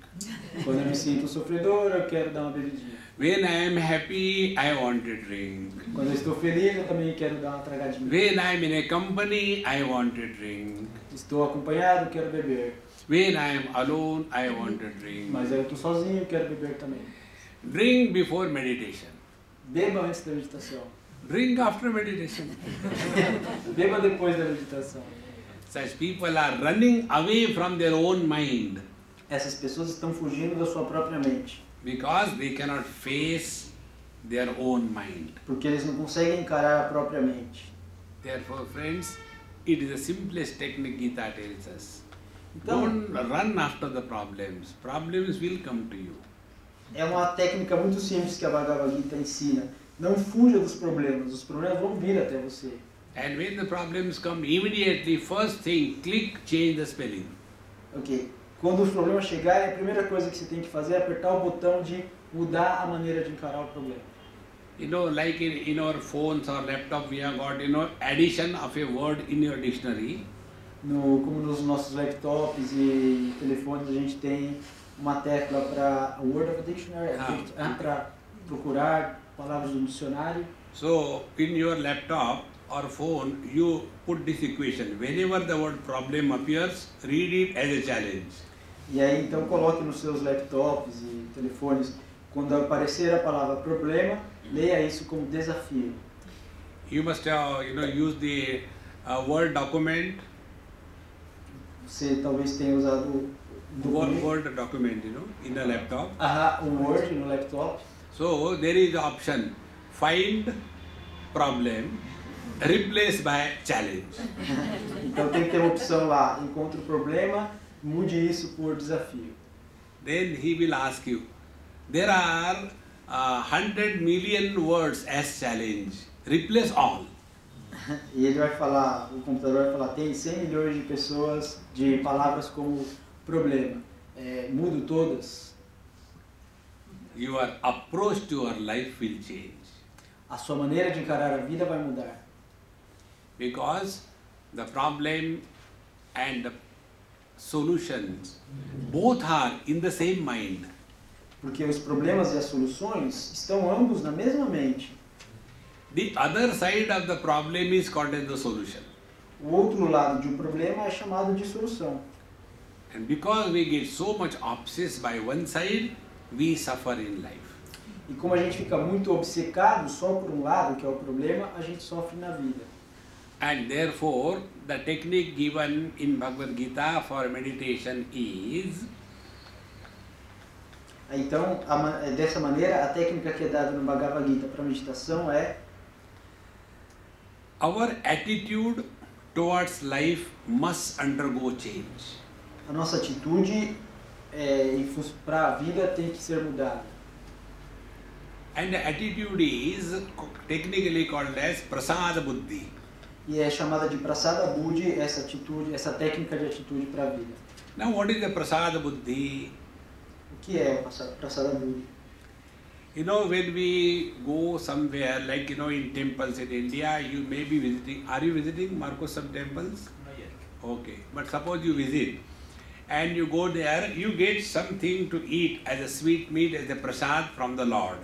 Quando eu me sinto sofredor, eu quero dar uma bebidinha. When I am happy, I want a drink. Quando eu estou feliz, eu também quero dar uma tragadinha. When I am in a company, I want a drink. Estou acompanhado, quero beber. When I am alone, I want a drink. Mas eu estou sozinho, quero beber também. Drink before meditation. Beba antes da meditação. Drink after meditation. Beba depois da meditação. Such people are running away from their own mind Essas pessoas estão fugindo da sua própria mente. because they cannot face their own mind. Porque eles não conseguem encarar a própria mente. Therefore, friends, it is the simplest technique Gita tells us. Então, Don't run after the problems. Problems will come to you. é uma técnica muito simples que a Bhagavad Gita ensina. Não fuja dos problemas, os problemas vão vir até você. And when the problems come, immediately, first thing, click, change the spelling. Ok. Quando os problemas chegarem, a primeira coisa que você tem que fazer é apertar o botão de mudar a maneira de encarar o problema. You know, like in our phones or laptop, we have got, addition of a word in your dictionary. Como nos nossos laptops e telefones, a gente tem uma tecla para Word of Dictionary, para procurar palavras do dicionário. So, in your laptop or phone, you put this equation. Whenever the word problem appears, read it as a challenge. E aí, então, coloque nos seus laptops e telefones, quando aparecer a palavra problema, leia isso como desafio. You must have, use the Word document, Você talvez tenha usado Word document, in the laptop. o Word no laptop. So, there is the option, find problem, replace by challenge. Então tem que ter uma opção lá, encontre o problema, mude isso por desafio. Then he will ask you, there are 100 million words as challenge, replace all. E ele vai falar, o computador vai falar, tem 100 milhões de pessoas, de palavras como problema. Mudo todas. Your approach to your life will change. A sua maneira de encarar a vida vai mudar. Because the problem and the solutions both are in the same mind. Porque os problemas e as soluções estão ambos na mesma mente. The other side of the problem is called as the solution. O outro lado de um problema é chamado de solução. And because we get so much obsessed by one side, we suffer in life. E como a gente fica muito obcecado só por um lado, que é o problema, a gente sofre na vida. And therefore, the technique given in Bhagavad Gita for meditation is Então, dessa maneira, a técnica que é dada no Bhagavad Gita para meditação é our attitude towards life must undergo change. a nossa atitude para a vida tem que ser mudada. And the attitude is technically called as prasada buddhi. E é chamada de prasada buddhi, essa atitude, essa técnica de atitude para a vida. Now what is the prasada buddhi? O que é o prasada buddhi? When we go somewhere, like in temples in India, you may be visiting. Are you visiting, Marcos, some temples? Not yet. Okay, but suppose you visit and you go there, you get something to eat as a sweet meat, as a prasad from the Lord.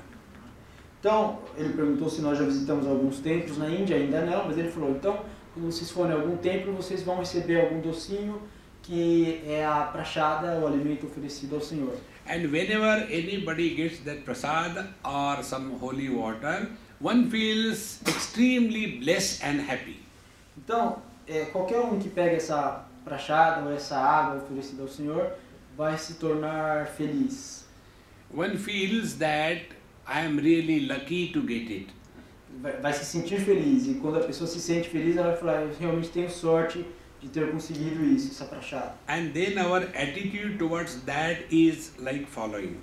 Então, ele perguntou se nós já visitamos alguns templos na Índia, ainda não, mas ele falou, então, quando vocês forem a algum templo, vocês vão receber algum docinho que é a prachada, o alimento oferecido ao Senhor. And whenever anybody gets that prasad or some holy water, one feels extremely blessed and happy. Então, qualquer um que pega essa prachada ou essa água oferecida ao Senhor vai se tornar feliz. One feels that I am really lucky to get it. Vai se sentir feliz, e quando a pessoa se sente feliz, ela vai falar: eu realmente tenho sorte de ter conseguido isso, essa prachada. And then our attitude towards that is like following.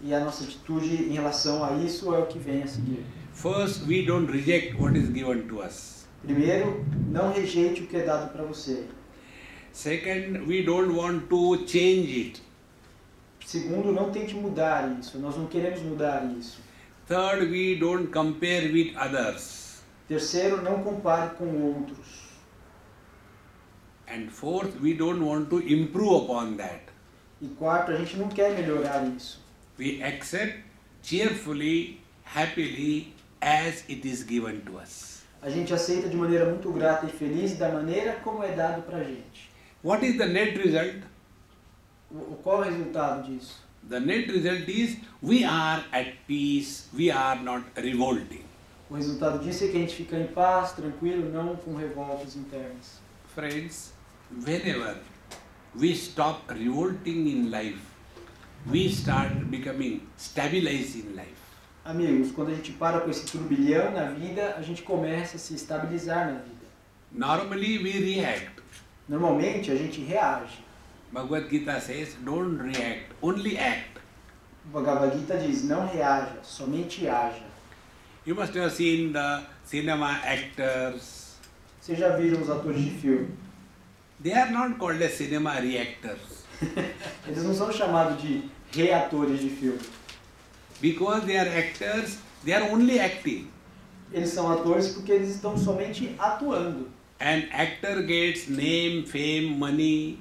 E a nossa atitude em relação a isso é o que vem a seguir. First, we don't reject what is given to us. Primeiro, não rejeite o que é dado para você. Second, we don't want to change it. Segundo, não tente mudar isso. Nós não queremos mudar isso. Third, we don't compare with others. Terceiro, não compare com outros. And fourth, we don't want to improve upon that. E quarto, a gente não quer melhorar isso. We accept cheerfully, happily, as it is given to us. A gente aceita de maneira muito grata e feliz da maneira como é dado pra gente. What is the net result? Qual é o resultado disso? The net result is we are at peace, we are not revolting. O resultado disso é que a gente fica em paz, tranquilo, não com revoltas internas. Friends, whenever we stop revolting in life, we start becoming stabilized in life. Amigos, quando a gente para com esse turbilhão na vida, a gente começa a se estabilizar na vida. Normally we react. Normalmente a gente reage. Bhagavad Gita says, don't react, only act. O Bhagavad Gita diz: não reaja, somente haja. You must have seen the cinema actors. Vocês já viram os atores de filme? They are not called as cinema reactors Eles não são chamados de reatores de filme. because they are actors, they are only acting. Eles são atores porque eles estão somente atuando. An actor gets name, fame, money,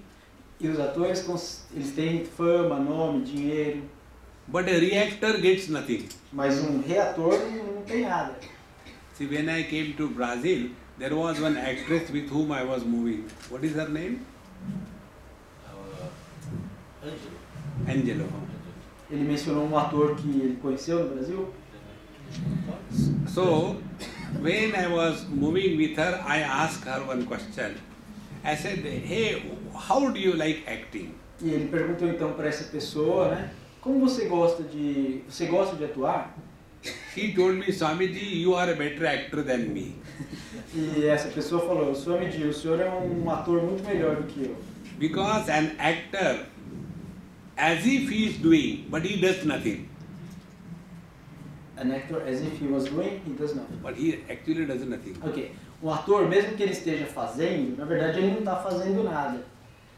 E os atores, eles têm fama, nome, dinheiro. but a reactor gets nothing. Mas um reator não tem nada. See, when I came to Brazil, there was one actress with whom I was moving. What is her name? Angelo. Ele mencionou um ator que ele conheceu no Brasil. So, when I was moving with her, I asked her one question. I said, hey, how do you like acting? E ele perguntou então para essa pessoa, né? Como você gosta de atuar? She told me, Swamiji, you are a better actor than me. E essa pessoa falou: Swamiji, o senhor é um ator muito melhor do que eu. Because an actor, as if he is doing, but he does nothing. An actor, as if he was doing, he does nothing. But he actually does nothing. Ok. Um ator, mesmo que ele esteja fazendo, na verdade ele não está fazendo nada.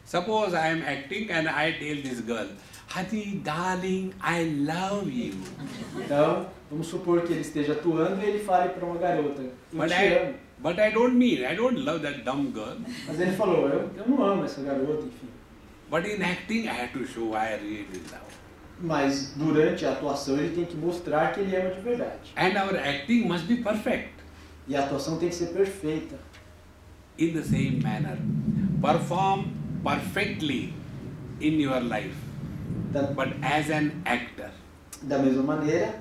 Suppose I am acting and I tell this girl, Honey, darling, I love you. Então, vamos supor que ele esteja atuando e ele fale para uma garota: eu But te amo. I don't mean, I don't love that dumb girl. Mas ele falou: eu não amo essa garota, enfim. But in acting, I have to show I really love. Mas durante a atuação ele tem que mostrar que ele ama de verdade. And our acting must be perfect. E a atuação tem que ser perfeita. In the same manner, perform perfectly in your life, but as an actor. Da mesma maneira,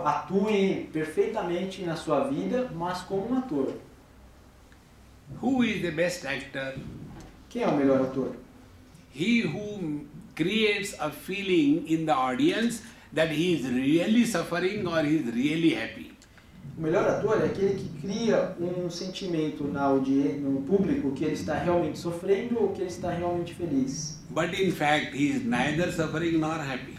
atue perfeitamente na sua vida, mas como um ator. Who is the best actor? Quem é o melhor ator? He who creates a feeling in the audience that he is really suffering or he is really happy. O melhor ator é aquele que cria um sentimento no público que ele está realmente sofrendo ou que ele está realmente feliz. But in fact, he is neither suffering nor happy.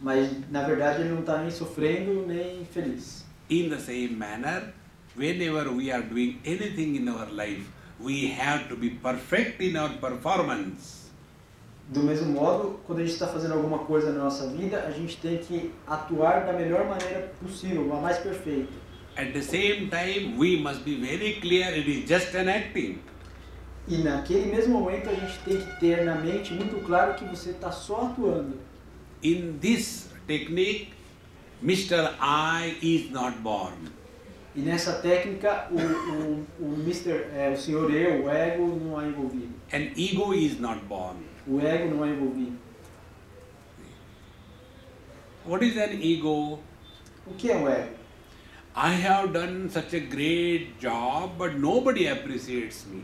Mas na verdade ele não está nem sofrendo nem feliz. In the same manner, whenever we are doing anything in our life, we have to be perfect in our performance. Do mesmo modo, quando a gente está fazendo alguma coisa na nossa vida, a gente tem que atuar da melhor maneira possível, a mais perfeita. At the same time, we must be very clear it is just an acting. E naquele mesmo momento a gente tem que ter na mente muito claro que você está só atuando. In this technique, Mr. I is not born. E nessa técnica o senhor eu, o ego não é envolvido. An ego is not born. O ego não é envolvido. What is an ego? O que é o ego? I have done such a great job, but nobody appreciates me.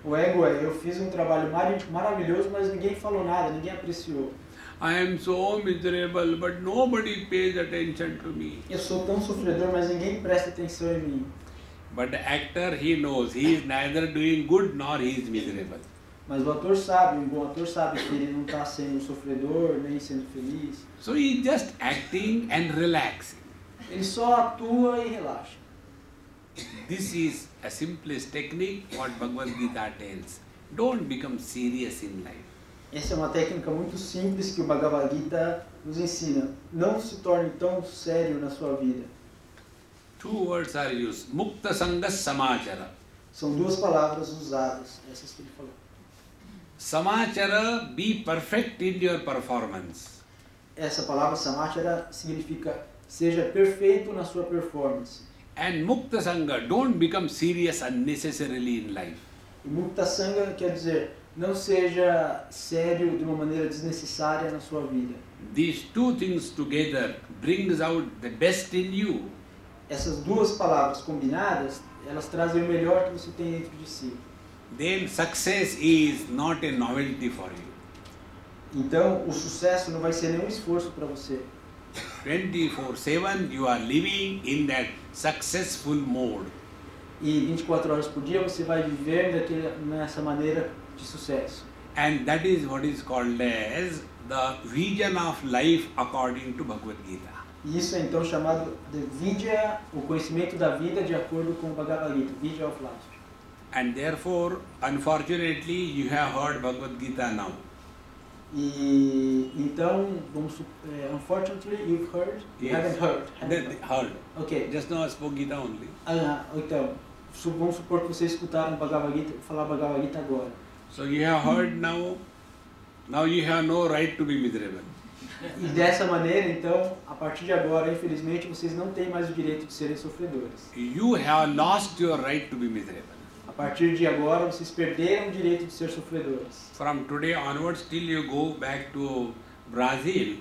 O ego é, eu fiz um trabalho maravilhoso, mas ninguém falou nada, ninguém apreciou. I am so miserable, but nobody pays attention to me. Eu sou tão sofredor, mas ninguém presta atenção em mim. But the actor, he knows, he is neither doing good nor he is miserable. Mas o ator sabe, um bom ator sabe que ele não está sendo sofredor, nem sendo feliz. So he is just acting and relaxing. Ele só atua e relaxa. This is a simplest technique what Bhagavad Gita tells. Don't become serious in life. Essa é uma técnica muito simples que o Bhagavad Gita nos ensina. Não se torne tão sério na sua vida. Two words are used. Mukta Sangas Samachara. São duas palavras usadas, essas que ele falou. Samachara, be perfect in your performance. Essa palavra samachara significa seja perfeito na sua performance. And Mukta Sanga, don't become serious unnecessarily in life. E mukta sanga quer dizer não seja sério de uma maneira desnecessária na sua vida. These two things together brings out the best in you. Essas duas palavras combinadas, elas trazem o melhor que você tem dentro de si. Then success is not a novelty for you. Então, o sucesso não vai ser nenhum esforço para você. 24/7 you are living in that successful mode. E 24 horas por dia você vai viver nessa maneira de sucesso. And that is what is called as the vision of life according to Bhagavad Gita. E isso é então chamado de vidya, o conhecimento da vida de acordo com o Bhagavad Gita, Vidya of Life. And therefore, unfortunately, you have heard Bhagavad Gita now. E então, unfortunately, you've heard? You Yes. haven't heard. Heard. Ok. Just now I spoke Gita only. Então, vamos supor que vocês escutaram Bhagavad Gita, falar Bhagavad Gita agora. So you have heard now. Now you have no right to be miserable. E dessa maneira, então, a partir de agora, infelizmente, vocês não têm mais o direito de serem sofredores. You have lost your right to be miserable. A partir de agora, vocês perderam o direito de ser sofredores. From today onwards, till you go back to Brazil,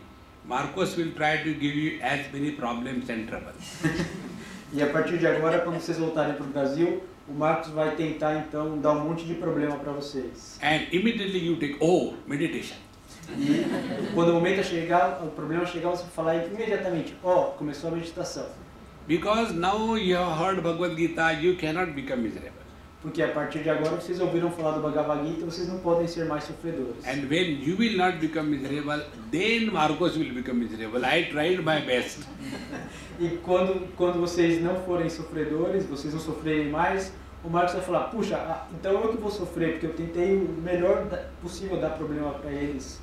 Marcos will try to give you as many problems and troubles. E a partir de agora, quando vocês voltarem para o Brasil, o Marcos vai tentar, então, dar um monte de problema para vocês. And immediately you take, meditation. E quando o momento chegar, o problema chegar, você vai falar imediatamente, começou a meditação. Because now you have heard Bhagavad Gita, you cannot become miserable. Porque a partir de agora vocês ouviram falar do Bhagavad Gita, vocês não podem ser mais sofredores. And when you will not become miserable, then Marcos will become miserable. I tried my best. E quando vocês não forem sofredores, vocês não sofrerem mais, o Marcos vai falar, puxa, então eu que vou sofrer, porque eu tentei o melhor possível dar problema para eles.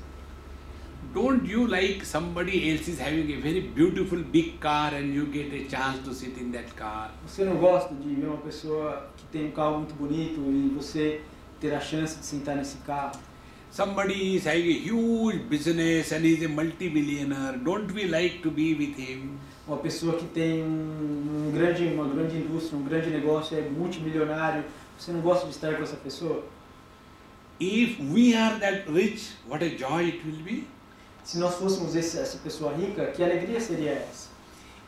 Don't you like somebody else is having a very beautiful big car and you get a chance to sit in that car? Você não gosta de ver uma pessoa que tem um carro muito bonito e você ter a chance de sentar nesse carro? Somebody is having a huge business and is a multi-billionaire. Don't we like to be with him? Uma pessoa que tem uma grande indústria, um grande negócio, é multimilionário, você não gosta de estar com essa pessoa? If we are that rich, what a joy it will be. Se nós fôssemos essa pessoa rica, que alegria seria essa?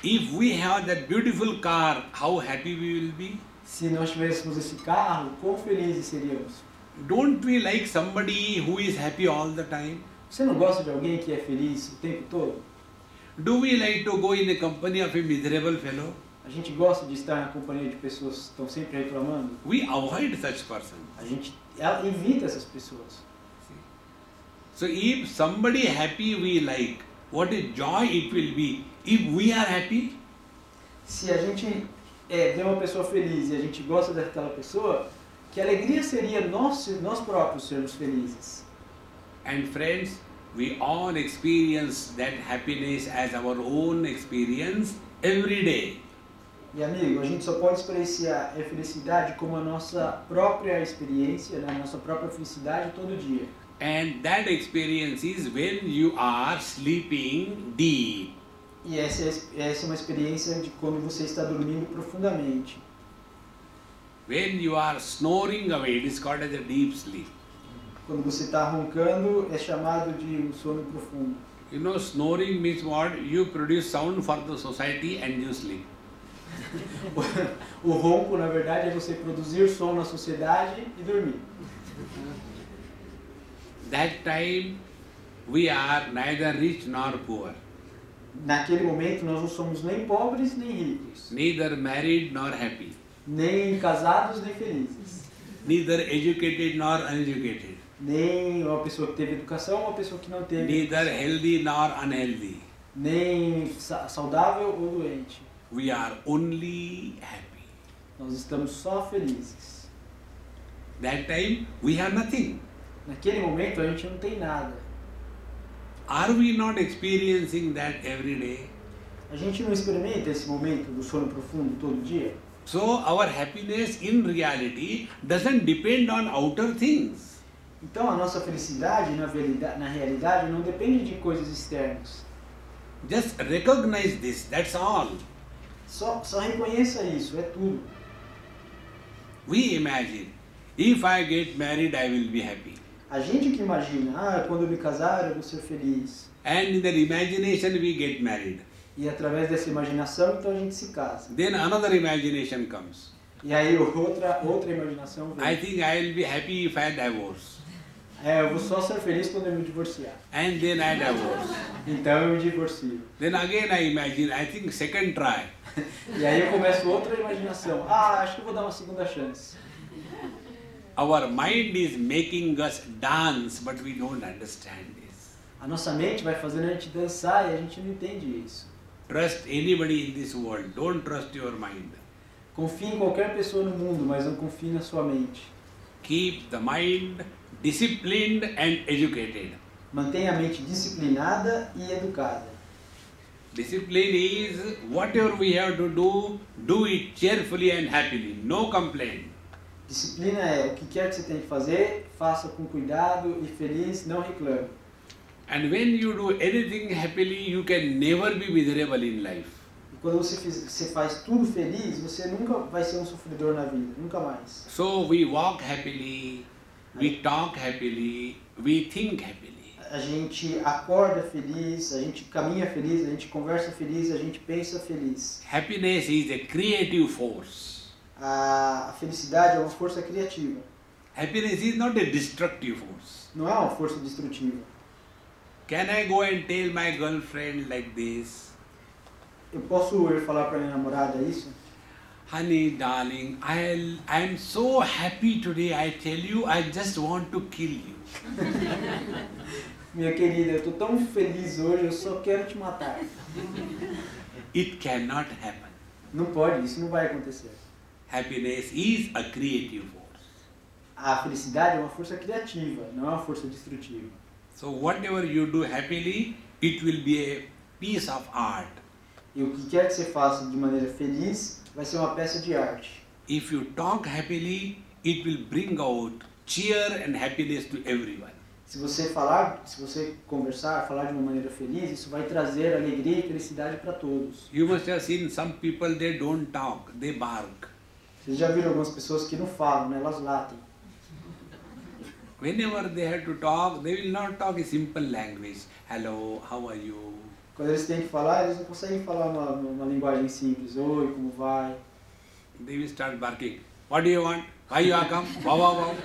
If we have that beautiful car, how happy we will be. Se nós tivéssemos esse carro, quão felizes seríamos? Don't we like somebody who is happy all the time? Você não gosta de alguém que é feliz o tempo todo? Do we like to go in the company of a miserable fellow? A gente gosta de estar na companhia de pessoas que estão sempre reclamando? We avoid such person. A gente evita essas pessoas. So if somebody happy we like, what a joy it will be if we are happy. Se a gente vê uma pessoa feliz e a gente gosta daquela pessoa, que alegria seria nós próprios sermos felizes. And friends, we all experience that happiness as our own experience every day. E amigo, a gente só pode experienciar a felicidade como a nossa própria experiência, a nossa própria felicidade todo dia. And that experience is when you are sleeping deep. E essa é uma experiência de quando você está dormindo profundamente. When you are snoring away, it is called as a deep sleep. Quando você está roncando, é chamado de um sono profundo. You know, snoring means what? You produce sound for the society and you sleep. O ronco, na verdade, é você produzir som na sociedade e dormir. That time we are neither rich nor poor, Naquele momento nós não somos nem pobres nem ricos, neither married nor happy, nem casados nem felizes, neither educated nor uneducated, nem uma pessoa que teve educação ou uma pessoa que não teve, neither healthy nor unhealthy. nem saudável ou doente. We are only happy. Nós estamos só felizes. That time we have nothing. Naquele momento a gente não tem nada. Are we not experiencing that every day? A gente não experimenta esse momento do sono profundo todo dia? So our happiness in reality doesn't depend on outer things. Então a nossa felicidade na realidade não depende de coisas externas. Just recognize this, that's all. Só reconheça isso, é tudo. We imagine, if I get married, I will be happy. A gente que imagina, quando eu me casar eu vou ser feliz. And in that imagination we get married. E através dessa imaginação, então a gente se casa. Then another imagination comes. E aí outra imaginação vem. I think I will be happy if I divorce. Eu vou só ser feliz quando eu me divorciar. And then I divorce. Então eu me divorcio. Then again I imagine, I think second try. E aí eu começo outra imaginação. Acho que eu vou dar uma segunda chance. Our mind is making us dance, but we don't understand this. A nossa mente vai fazendo a gente dançar e a gente não entende isso. Trust anybody in this world, don't trust your mind. Confie em qualquer pessoa no mundo, mas não confie na sua mente. Keep the mind disciplined and educated. Mantenha a mente disciplinada e educada. Discipline is whatever we have to do it cheerfully and happily, no complaint. Disciplina é o que quer que você tenha que fazer, faça com cuidado e feliz, não reclame. And when you do anything happily, you can never be miserable in life. E quando você faz tudo feliz, você nunca vai ser um sofredor na vida, nunca mais. So we walk happily, we talk happily, we think happily. A gente acorda feliz, a gente caminha feliz, a gente conversa feliz, a gente pensa feliz. Happiness is a creative force. A felicidade é uma força criativa. Happiness is not a destructive force. Não é uma força destrutiva. Can I go and tell my girlfriend like this? Eu posso ir falar para minha namorada isso? Honey, darling, I'm so happy today, I tell you, I just want to kill you. Minha querida, eu estou tão feliz hoje, eu só quero te matar. It cannot happen. Não pode, isso não vai acontecer. Happiness is a creative force. A felicidade é uma força criativa, não é uma força destrutiva. So whatever you do happily, it will be a piece of art. E o que quer que você faça de maneira feliz, vai ser uma peça de arte. If you talk happily, it will bring out cheer and happiness to everyone. Se você conversar, falar de uma maneira feliz, isso vai trazer alegria e felicidade para todos. You must have seen some people, they don't talk, they bark. Vocês já viram algumas pessoas que não falam, né? Elas latem. Whenever they have to talk, they will not talk a simple language. Hello, how are you? Quando eles têm que falar, eles não conseguem falar uma linguagem simples. Oi, como vai? They will start barking. What do you want? Why you are come? Wow, wow, wow.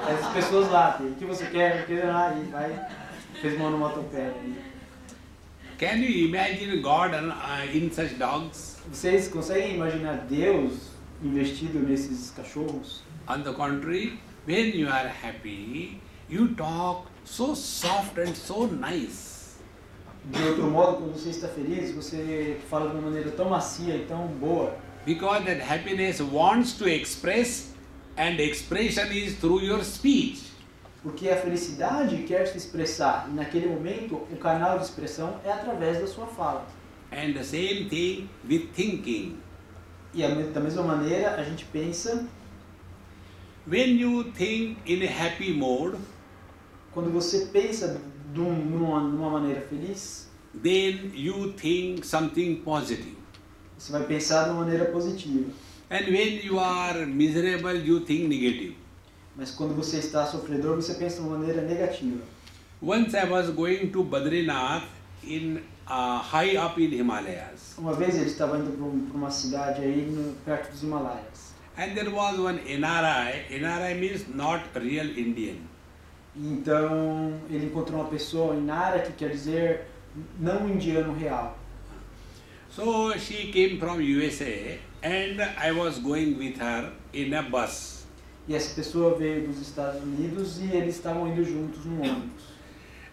Essas pessoas latem. O que você quer? E vai, fez uma onomatopeia. Can you imagine God in such dogs? Vocês conseguem imaginar Deus investido nesses cachorros? On the contrary, when you are happy, you talk so soft and so nice. De outro modo, quando você está feliz, você fala de uma maneira tão macia e tão boa. Because that happiness wants to express, and expression is through your speech. Porque a felicidade quer se expressar, e naquele momento o canal de expressão é através da sua fala. And the same thing with thinking. E da mesma maneira a gente pensa. When you think in a happy mode, quando você pensa numa maneira feliz, then you think something positive. Você vai pensar de uma maneira positiva. And when you are miserable, you think negative. Mas quando você está sofredor, você pensa de uma maneira negativa. Once I was going to Badrinath in high up in Himalayas, Uma vez ele estava indo para uma cidade aí perto dos Himalaias. and there was one NRI. NRI means not real Indian. E então ele encontrou uma pessoa em Nara que quer dizer não indiano real. So she came from USA, and I was going with her in a bus. E essa pessoa veio dos Estados Unidos e eles estavam indo juntos no ônibus.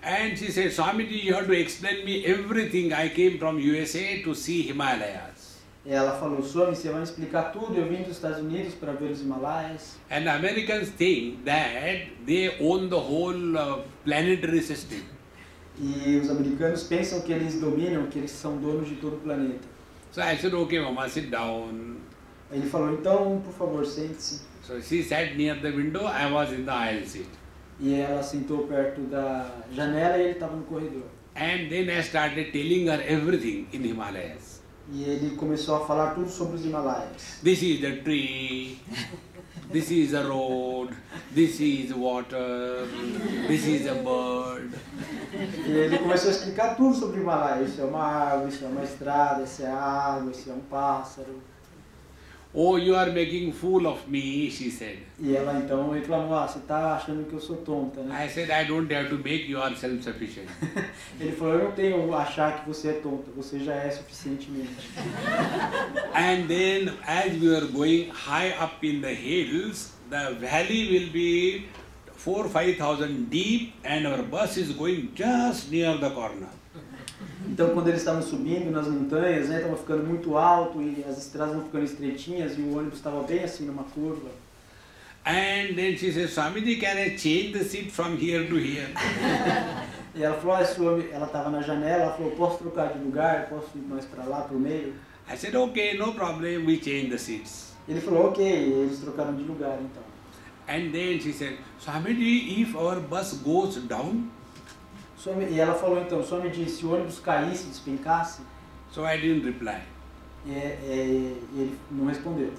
And she said, Swamiji, you have to explain me everything. I came from USA to see Himalayas. E ela falou, Swami, você vai me explicar tudo, eu vim dos Estados Unidos para ver os Himalaias. And Americans think that they own the whole planetary system. E os americanos pensam que eles dominam, que eles são donos de todo o planeta. So I said, okay, Mama, sit down. Aí ele falou, então, por favor, sente-se. So she sat near the window, I was in the aisle seat. E ela sentou perto da janela e ele estava no corredor. And then I started telling her everything in Himalayas. E ele começou a falar tudo sobre os Himalaias. This is the tree, this is a road, this is water, this is a bird. E ele começou a explicar tudo sobre o Himalaia. Isso é uma árvore, isso é uma estrada, isso é água, isso é um pássaro. Oh, you are making fool of me, she said. E ela então reclamou, você está achando que eu sou tonta, né? I said, I don't have to make you are self-sufficient. Ele falou, eu não tenho achar que você é tonta, você já é suficientemente. And then as we were going high up in the hills, the valley will be 4,000 or 5,000 deep and our bus is going just near the corner. Então quando eles estavam subindo nas montanhas, né, estava ficando muito alto e as estradas vão ficando estreitinhas e o ônibus estava bem assim numa curva. And then she said, Swamiji, can I change the seat from here to here? E ela falou, ela estava na janela, ela falou, posso trocar de lugar, posso ir mais para lá, para o meio? I said, okay, no problem, we change the seats. Ele falou, ok, eles trocaram de lugar então. And then she said, Swamiji, if our bus goes down, E ela falou então, só me disse, se o ônibus caísse, despencasse, so I didn't reply. e ele não respondeu.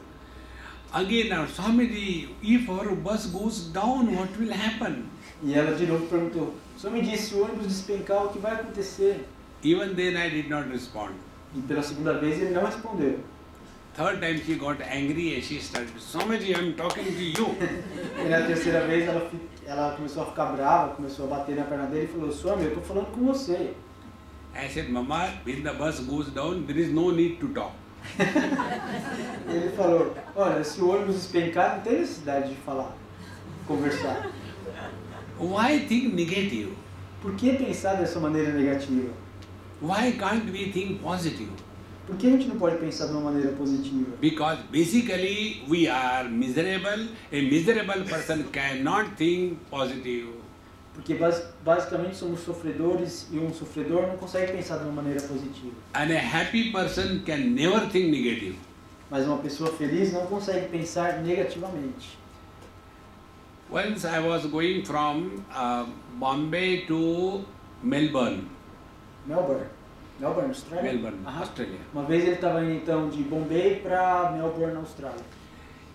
Again, now, Swamiji, if our bus goes down, what will happen? E ela de novo perguntou, só me disse, se o ônibus despencar, o que vai acontecer? Even then I did not respond. E pela segunda vez ele não respondeu. Third time she got angry and she started, Swamiji, I'm talking to you. E na terceira vez ela começou a ficar brava, começou a bater na perna dele e falou, Swami, eu estou falando com você. I said, Mama, when the bus goes down, there is no need to talk. Ele falou, olha, se o ônibus despencar, não tem necessidade de falar, conversar. Why think negative? Por que pensar dessa maneira negativa? Why can't we think positive? Por que a gente não pode pensar de uma maneira positiva? Because basically we are miserable. A miserable person cannot think positive. Porque basicamente somos sofredores e um sofredor não consegue pensar de uma maneira positiva. And a happy person can never think negative. Mas uma pessoa feliz não consegue pensar negativamente. Once I was going from Bombay to Melbourne, Austrália? Melbourne, Aham. Australia. Uma vez ele estava indo então de Bombay para Melbourne, Austrália.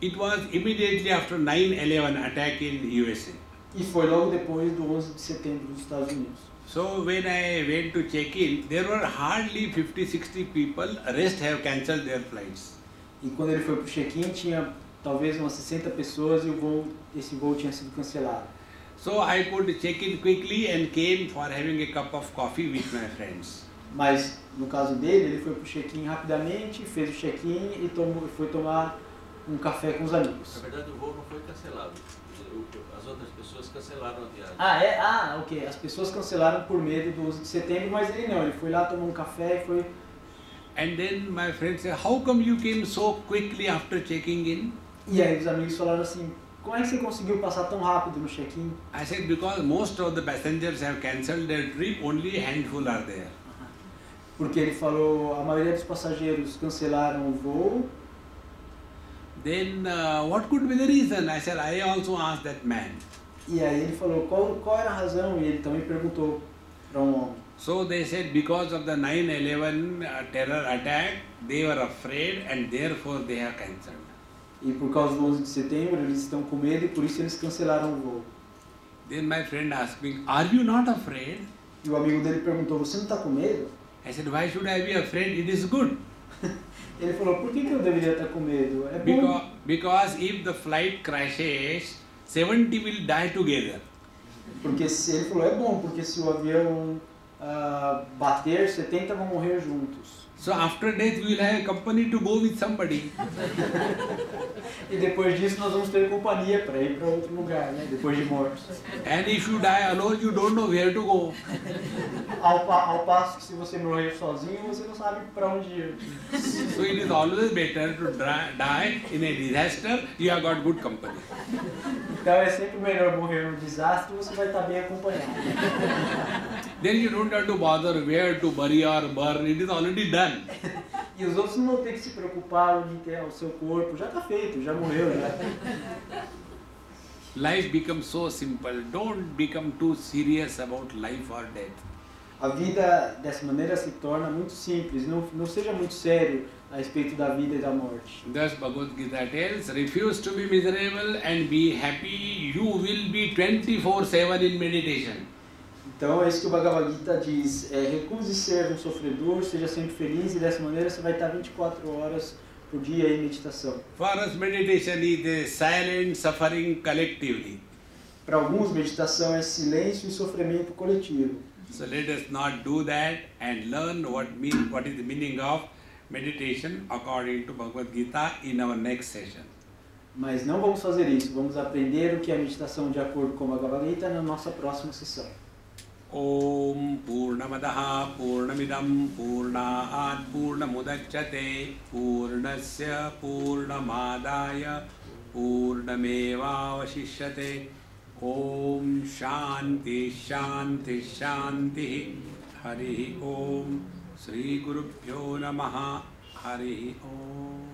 It was immediately after 9/11 attack in USA. E foi logo depois do 11 de setembro dos Estados Unidos. So when I went to check in, there were hardly 50-60 people. Rest have cancelled their flights. E quando ele foi para o check-in, tinha talvez umas 60 pessoas e esse voo tinha sido cancelado. So I could check in quickly and came for having a cup of coffee with my friends. Mas no caso dele, ele foi para o check-in rapidamente, fez o check-in e foi tomar um café com os amigos. Na verdade, o voo não foi cancelado. As outras pessoas cancelaram a viagem. Ok. As pessoas cancelaram por medo do 11 de setembro, mas ele não. Ele foi lá, tomou um café e foi... And then my friend said, how come you came so quickly after checking in? E aí os amigos falaram assim, como é que você conseguiu passar tão rápido no check-in? I said, because most of the passengers have cancelled their trip, only a handful are there. Porque ele falou, a maioria dos passageiros cancelaram o voo. Then what could be the reason? I said, I also asked that man. E aí ele falou, qual era a razão? E ele também perguntou para um homem. So they said, because of the 9/11 terror attack, they were afraid and therefore they have cancelled. E por causa do 11 de setembro, eles estão com medo e por isso eles cancelaram o voo. Then my friend asked me, "Are you not afraid?" E o amigo dele perguntou, você não está com medo? I said, "Why should I be afraid? It is good." Ele falou, por que eu deveria estar com medo? É bom. Because if the flight crashes, 70 will die together. Porque se ele falou, é bom, porque se o avião bater, 70 vão morrer juntos. So after death we will have a company to go with somebody. E depois disso nós vamos ter companhia para ir para outro lugar, né? Depois de mortos. And if you die alone, you don't know where to go. Ao passo que se você morrer sozinho, você não sabe para onde ir. So it is always better to die in a disaster. You have got good company. Então é sempre melhor morrer num desastre, você vai estar bem acompanhado. Then you don't have to bother where to bury or burn. It is already done. E os outros não vão ter que se preocupar onde enterrar o seu corpo. Já está feito, já morreu, já. Life becomes so simple. Don't become too serious about life or death. A vida dessa maneira se torna muito simples. Não seja muito sério a respeito da vida e da morte. Thus Bhagavad Gita tells, refuse to be miserable and be happy. You will be 24/7 in meditation. Então é isso que o Bhagavad Gita diz, recuse ser um sofredor, seja sempre feliz e dessa maneira você vai estar 24 horas por dia em meditação. For us, meditation is the silent suffering collectively. Para alguns, meditação é silêncio e sofrimento coletivo. So let us not do that and learn what is the meaning of meditation according to Bhagavad Gita in our next session. Mas não vamos fazer isso, vamos aprender o que é meditação de acordo com o Bhagavad Gita na nossa próxima sessão. Om Purnamadaha Purnamidam Purnaat Purnamudachyate Purnasya Purnamadaya Purnameva Vashishyate. Om Shanti Shanti Shanti. Hari Om. Sri Gurubhyo Namaha. Hari Om.